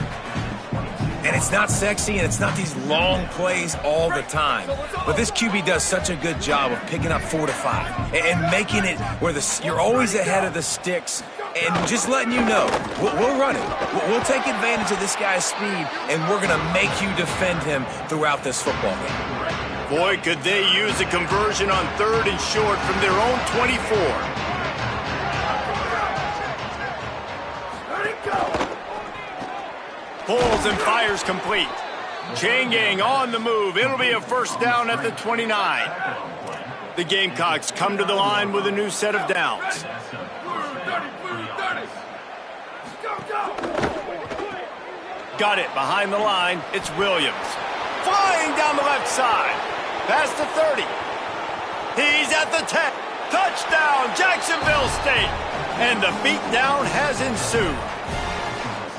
And it's not sexy, and it's not these long plays all the time. But this QB does such a good job of picking up 4 to 5 and making it where you're always ahead of the sticks and just letting you know, we'll run it. We'll take advantage of this guy's speed, and we're going to make you defend him throughout this football game. Boy, could they use a conversion on 3rd and short from their own 24. Pulls and fires complete. Chain gang on the move. It'll be a first down at the 29. The Gamecocks come to the line with a new set of downs. Got it behind the line. It's Williams. Flying down the left side. Past the 30. He's at the 10. Touchdown, Jacksonville State. And the beatdown has ensued.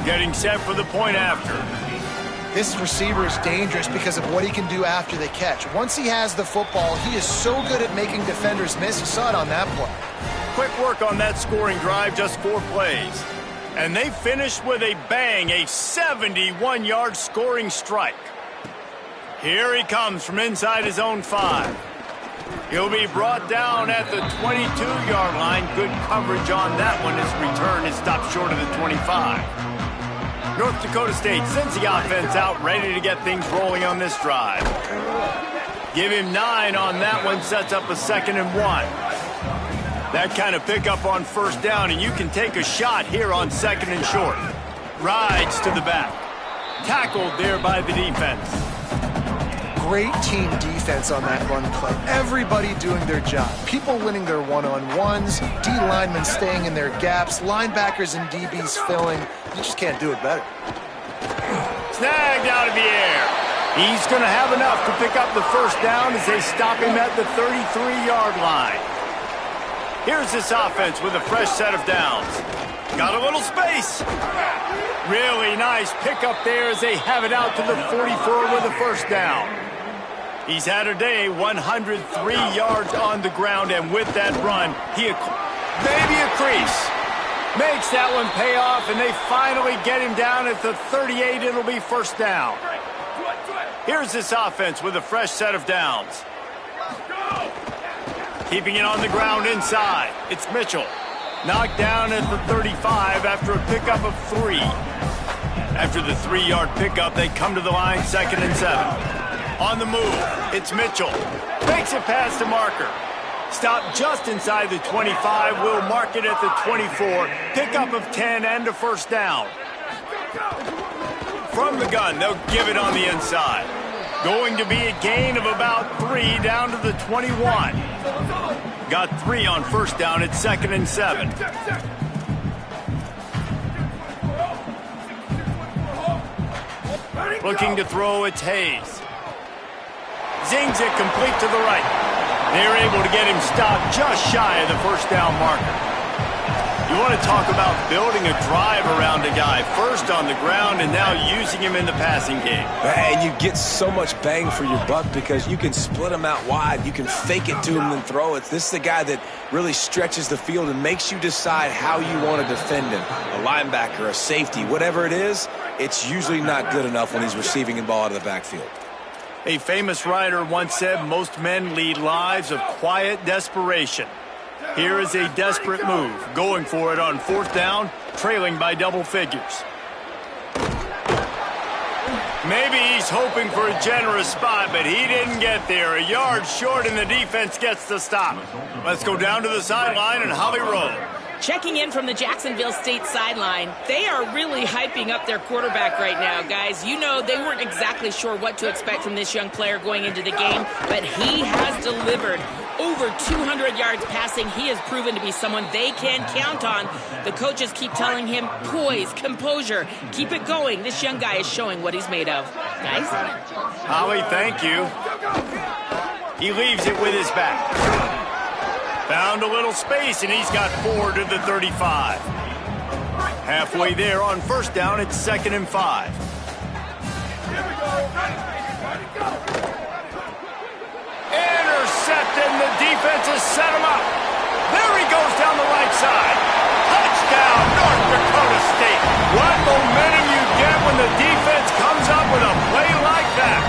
Getting set for the point after. This receiver is dangerous because of what he can do after the catch. Once he has the football, he is so good at making defenders miss. You saw it on that play. Quick work on that scoring drive, just 4 plays. And they finished with a bang, a 71-yard scoring strike. Here he comes from inside his own 5. He'll be brought down at the 22-yard line. Good coverage on that one. His return is stopped short of the 25. North Dakota State sends the offense out, ready to get things rolling on this drive. Give him 9 on that one, sets up a 2nd and 1. That kind of pickup on 1st down, and you can take a shot here on 2nd and short. Rides to the back. Tackled there by the defense. Great team defense on that run play. Everybody doing their job. People winning their one-on-ones, D linemen staying in their gaps, linebackers and DBs filling. You just can't do it better. Snagged out of the air. He's going to have enough to pick up the 1st down as they stop him at the 33-yard line. Here's this offense with a fresh set of downs. Got a little space. Really nice pickup there as they have it out to the 44 with a 1st down. He's had a day, 103 yards on the ground, and with that run, maybe a crease. Makes that one pay off, and they finally get him down at the 38. It'll be 1st down. Here's this offense with a fresh set of downs. Keeping it on the ground inside. It's Mitchell. Knocked down at the 35 after a pickup of 3. After the 3-yard pickup, they come to the line, 2nd and 7. On the move, it's Mitchell. Makes it past the marker. Stopped just inside the 25. Will mark it at the 24. Pickup of 10 and a 1st down. From the gun, they'll give it on the inside. Going to be a gain of about 3 down to the 21. Got 3 on 1st down at 2nd and 7. Looking to throw, it's Hayes. Zings it complete to the right. They're able to get him stopped just shy of the 1st down marker. You want to talk about building a drive around a guy. First on the ground and now using him in the passing game. And you get so much bang for your buck because you can split him out wide. You can fake it to him and throw it. This is the guy that really stretches the field and makes you decide how you want to defend him. A linebacker, a safety, whatever it is, it's usually not good enough when he's receiving the ball out of the backfield. A famous writer once said, most men lead lives of quiet desperation. Here is a desperate move, going for it on 4th down, trailing by double figures. Maybe he's hoping for a generous spot, but he didn't get there. A yard short, and the defense gets the stop. Let's go down to the sideline and Holly Rowe. Checking in from the Jacksonville State sideline, they are really hyping up their quarterback right now, guys. You know, they weren't exactly sure what to expect from this young player going into the game, but he has delivered over 200 yards passing. He has proven to be someone they can count on. The coaches keep telling him, poise, composure, keep it going. This young guy is showing what he's made of. Guys? Holly, thank you. He leaves it with his back. Found a little space, and he's got 4 to the 35. Halfway there on 1st down, it's 2nd and 5. Intercepted, and the defense has set him up. There he goes down the right side. Touchdown, North Dakota State. What momentum you get when the defense comes up with a play like that.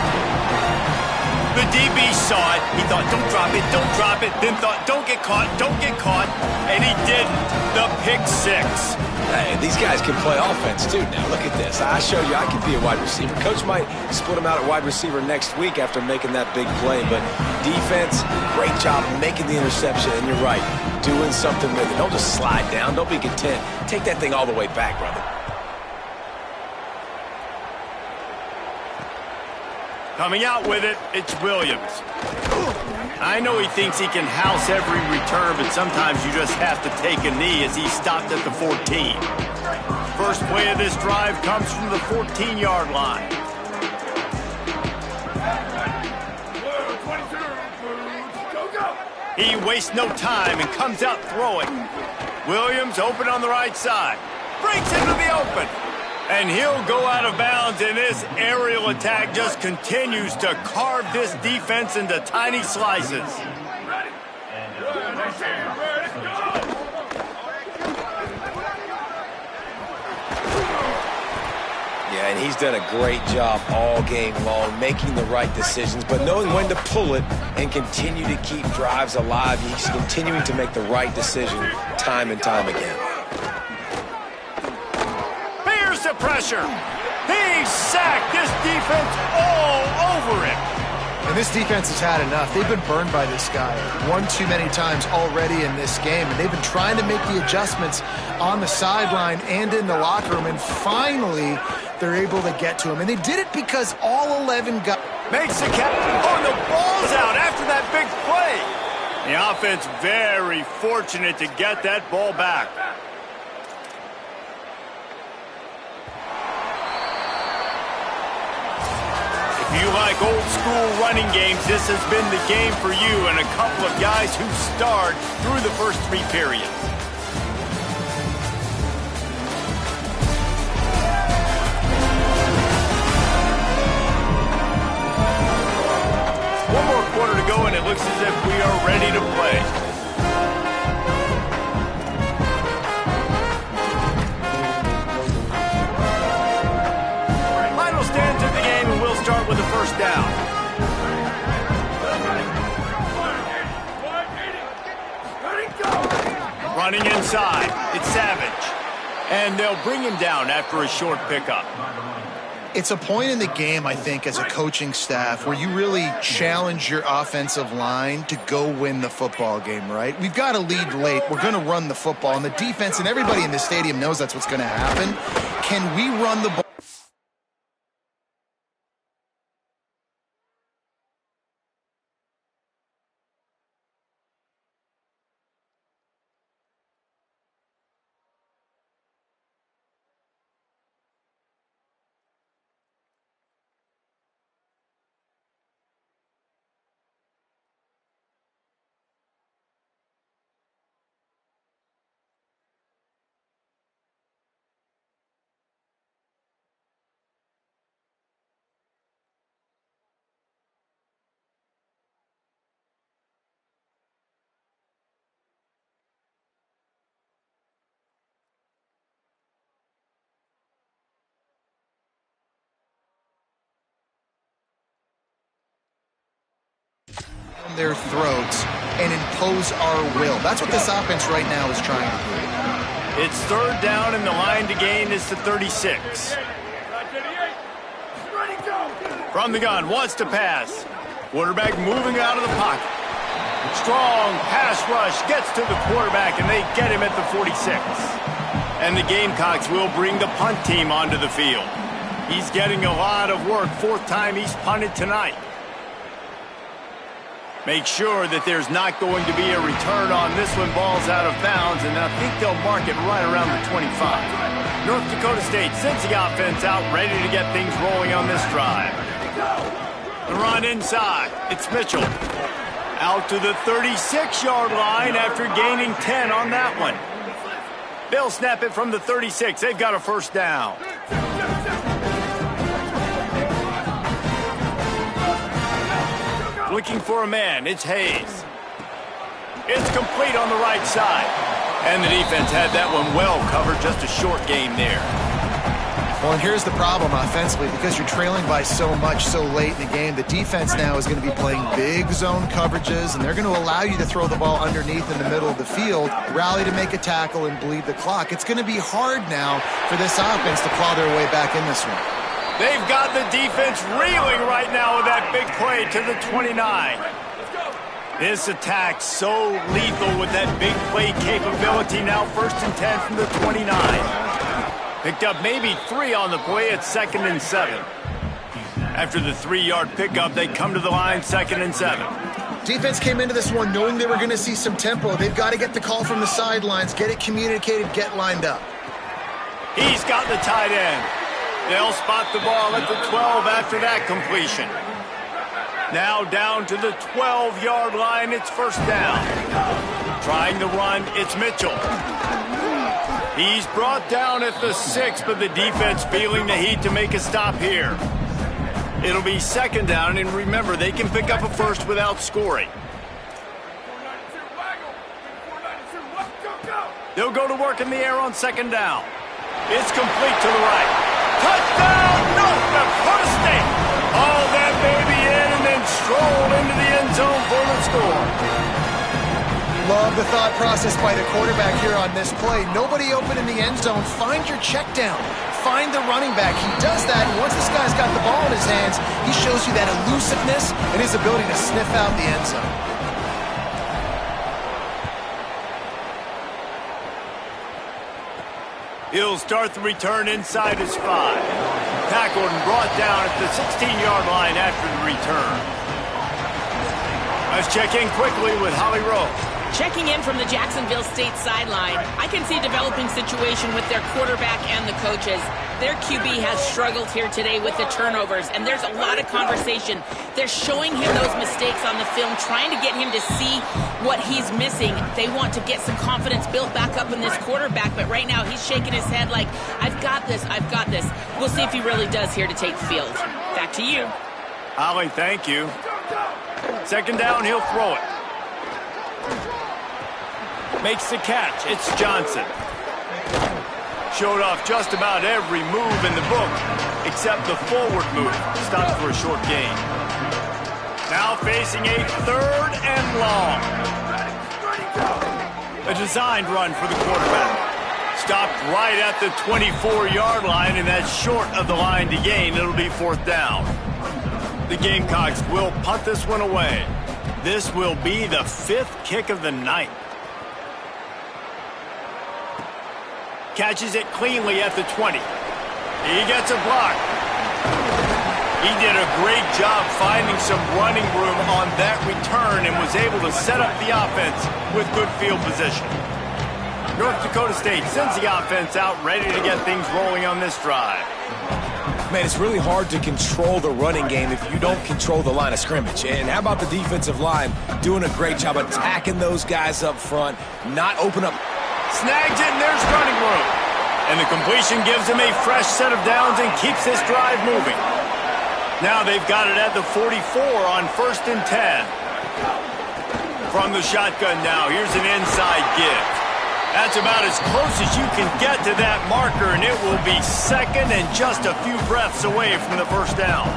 The DB saw it. He thought, don't drop it, don't drop it. Then thought, don't get caught, don't get caught. And he didn't. The pick 6. Hey, these guys can play offense, too. Now, look at this. I showed you I can be a wide receiver. Coach might split him out at wide receiver next week after making that big play. But defense, great job making the interception. And you're right, doing something with it. Don't just slide down. Don't be content. Take that thing all the way back, brother. Coming out with it, it's Williams. I know he thinks he can house every return, but sometimes you just have to take a knee as he stopped at the 14. First play of this drive comes from the 14-yard line. He wastes no time and comes out throwing. Williams open on the right side. Breaks into the open. And he'll go out of bounds, and this aerial attack just continues to carve this defense into tiny slices. Yeah, and he's done a great job all game long, making the right decisions, but knowing when to pull it and continue to keep drives alive. He's continuing to make the right decision time and time again. Here's the pressure. He sacked this defense all over him. And this defense has had enough. They've been burned by this guy one too many times already in this game, and they've been trying to make the adjustments on the sideline and in the locker room, and finally they're able to get to him. And they did it because all 11 got... Makes the catch. Oh, the ball's out after that big play. The offense very fortunate to get that ball back. If you like old school running games, this has been the game for you and a couple of guys who starred through the first 3 periods. One more quarter to go, and it looks as if we are ready to play. Final stands of the game, and we'll start with the first down. Running inside, it's Savage. And they'll bring him down after a short pickup. It's a point in the game, I think, as a coaching staff where you really challenge your offensive line to go win the football game, right? We've got to lead late. We're going to run the football. And the defense and everybody in the stadium knows that's what's going to happen. Can we run the ball? Their throats and impose our will. That's what this offense right now is trying to do. It's third down, and the line to gain is the 36. From the gun, wants to pass. Quarterback moving out of the pocket. Strong pass rush gets to the quarterback, and they get him at the 46. And the Gamecocks will bring the punt team onto the field. He's getting a lot of work. 4th time he's punted tonight. Make sure that there's not going to be a return on this one. Ball's out of bounds, and I think they'll mark it right around the 25. North Dakota State sends the offense out, ready to get things rolling on this drive. The run inside. It's Mitchell. Out to the 36-yard line after gaining 10 on that one. They'll snap it from the 36. They've got a first down. Looking for a man, it's Hayes. It's complete on the right side. And the defense had that one well covered, just a short game there. Well, and here's the problem offensively, because you're trailing by so much so late in the game, the defense now is going to be playing big zone coverages, and they're going to allow you to throw the ball underneath in the middle of the field, rally to make a tackle, and bleed the clock. It's going to be hard now for this offense to claw their way back in this one. They've got the defense reeling right now with that big play to the 29. This attack so lethal with that big play capability. Now 1st and 10 from the 29. Picked up maybe 3 on the play at 2nd and 7. After the 3-yard pickup, they come to the line 2nd and 7. Defense came into this one knowing they were going to see some tempo. They've got to get the call from the sidelines, get it communicated, get lined up. He's got the tight end. They'll spot the ball at the 12 after that completion. Now down to the 12-yard line, it's first down. Trying the run, it's Mitchell. He's brought down at the 6, but the defense feeling the heat to make a stop here. It'll be second down, and remember, they can pick up a first without scoring. They'll go to work in the air on second down. It's complete to the right. Touchdown, North Dakota State! All that baby in and then stroll into the end zone for the score. Love the thought process by the quarterback here on this play. Nobody open in the end zone. Find your check down. Find the running back. He does that, and once this guy's got the ball in his hands, he shows you that elusiveness and his ability to sniff out the end zone. He'll start the return inside his 5. Tackled and brought down at the 16-yard line after the return. Let's check in quickly with Holly Rowe. Checking in from the Jacksonville State sideline, I can see a developing situation with their quarterback and the coaches. Their QB has struggled here today with the turnovers, and there's a lot of conversation. They're showing him those mistakes on the film, trying to get him to see what he's missing. They want to get some confidence built back up in this quarterback, but right now he's shaking his head like, I've got this, I've got this. We'll see if he really does here to take the field. Back to you. Holly, thank you. Second down, he'll throw it. Makes the catch. It's Johnson. Showed off just about every move in the book, except the forward move. Stopped for a short gain. Now facing a third and long. A designed run for the quarterback. Stopped right at the 24-yard line, and that's short of the line to gain. It'll be fourth down. The Gamecocks will punt this one away. This will be the 5th kick of the night. Catches it cleanly at the 20. He gets a block. He did a great job finding some running room on that return and was able to set up the offense with good field position. North Dakota State sends the offense out ready to get things rolling on this drive. Man, it's really hard to control the running game if you don't control the line of scrimmage. And how about the defensive line doing a great job attacking those guys up front, not open up. Snags it, and there's running room. And the completion gives him a fresh set of downs and keeps this drive moving. Now they've got it at the 44 on 1st and 10. From the shotgun now, here's an inside give. That's about as close as you can get to that marker, and it will be second and just a few breaths away from the first down.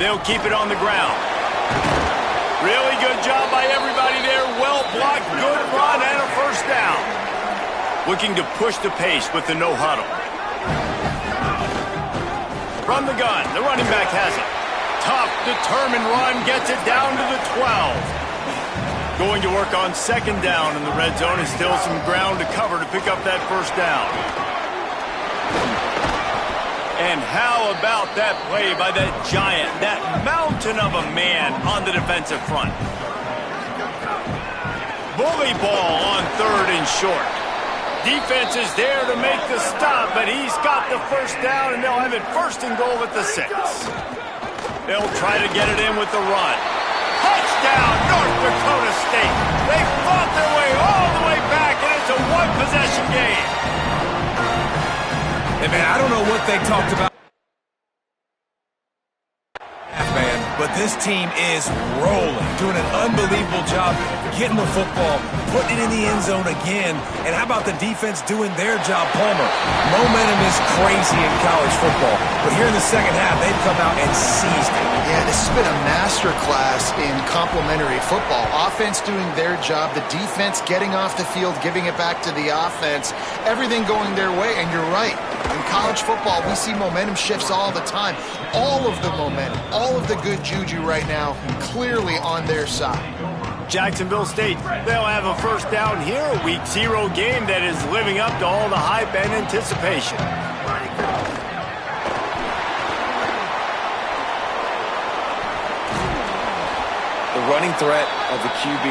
They'll keep it on the ground. Really good job by everybody there. Well blocked, good run, and a first down. Looking to push the pace with the no huddle. From the gun, the running back has it. Tough, determined run, gets it down to the 12. Going to work on second down in the red zone, and still some ground to cover to pick up that first down. And how about that play by that giant, that mountain of a man on the defensive front? Bully ball on 3rd and short. Defense is there to make the stop, but he's got the first down, and they'll have it 1st and goal at the 6. They'll try to get it in with the run. Touchdown, North Dakota State. They fought their way all the way back, and it's a one-possession game. Hey, man, I don't know what they talked about, man, but this team is rolling, doing an unbelievable job getting the football, putting it in the end zone again. And how about the defense doing their job, Palmer? Momentum is crazy in college football, but here in the second half, they've come out and seized it. Yeah, this has been a masterclass in complementary football. Offense doing their job, the defense getting off the field, giving it back to the offense, everything going their way. And you're right, in college football, we see momentum shifts all the time. All of the momentum, all of the good juju right now, clearly on their side. Jacksonville State, they'll have a first down here, a Week 0 game that is living up to all the hype and anticipation. The running threat of the QB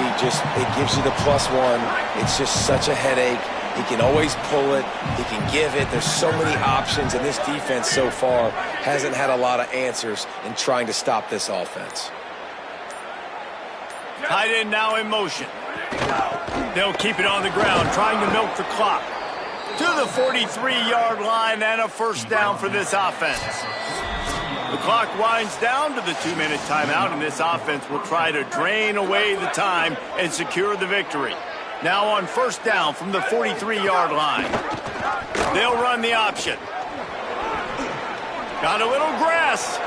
it gives you the +1. It's just such a headache. He can always pull it. He can give it. There's so many options, and this defense so far hasn't had a lot of answers in trying to stop this offense. Tight end now in motion. They'll keep it on the ground, trying to milk the clock. To the 43-yard line and a first down for this offense. The clock winds down to the 2-minute timeout, and this offense will try to drain away the time and secure the victory. Now on first down from the 43-yard line. They'll run the option. Got a little grass.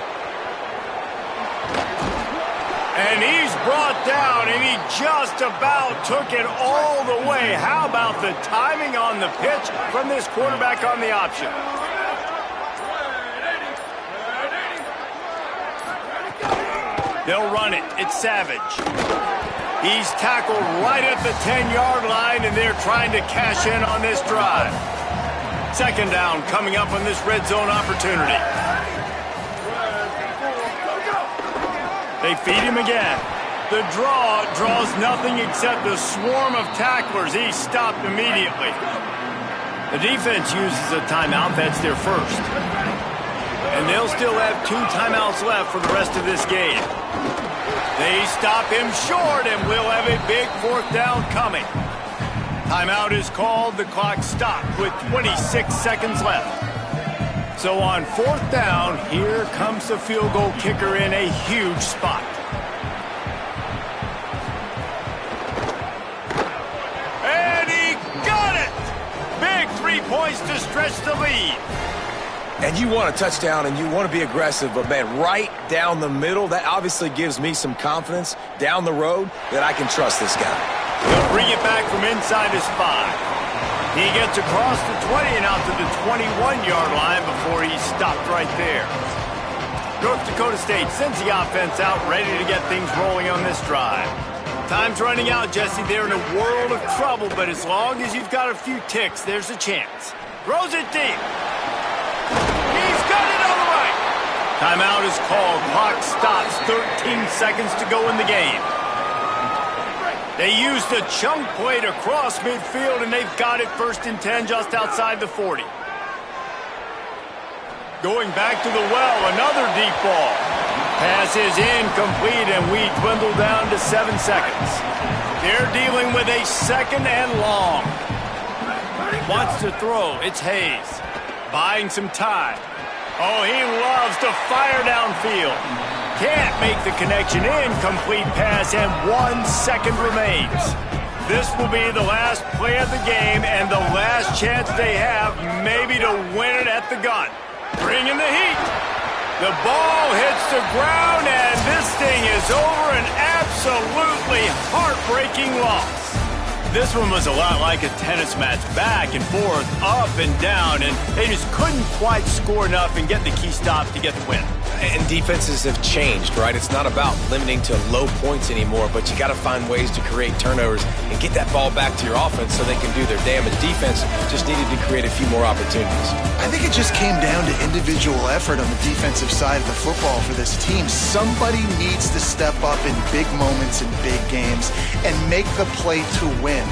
And he's brought down, and he just about took it all the way. How about the timing on the pitch from this quarterback on the option? They'll run it. It's Savage. He's tackled right at the 10-yard line, and they're trying to cash in on this drive. Second down coming up on this red zone opportunity. They feed him again. The draw draws nothing except a swarm of tacklers. He's stopped immediately. The defense uses a timeout. That's their first. And they'll still have 2 timeouts left for the rest of this game. They stop him short, and we'll have a big fourth down coming. Timeout is called. The clock stopped with 26 seconds left. So on fourth down, here comes the field goal kicker in a huge spot. And he got it! Big 3 points to stretch the lead. And you want a touchdown, and you want to be aggressive, but, man, right down the middle, that obviously gives me some confidence down the road that I can trust this guy. He'll bring it back from inside his 5. He gets across the 20 and out to the 21-yard line before he's stopped right there. North Dakota State sends the offense out, ready to get things rolling on this drive. Time's running out, Jesse. They're in a world of trouble, but as long as you've got a few ticks, there's a chance. Throws it deep. He's got it on the right. Timeout is called. Clock stops. 13 seconds to go in the game. They used the chunk play to cross midfield, and they've got it 1st and 10 just outside the 40. Going back to the well, another deep ball. Pass is incomplete, and we dwindle down to 7 seconds. They're dealing with a second and long. Wants to throw. It's Hayes. Buying some time. Oh, he loves to fire downfield. Can't make the connection. Incomplete pass, and 1 second remains. This will be the last play of the game and the last chance they have maybe to win it at the gun. Bring in the heat. The ball hits the ground, and this thing is over. An absolutely heartbreaking loss. This one was a lot like a tennis match, back and forth, up and down, and they just couldn't quite score enough and get the key stop to get the win. And defenses have changed, right? It's not about limiting to low points anymore, but you got to find ways to create turnovers and get that ball back to your offense so they can do their damage. Defense just needed to create a few more opportunities. I think it just came down to individual effort on the defensive side of the football for this team. Somebody needs to step up in big moments in big games and make the play to win.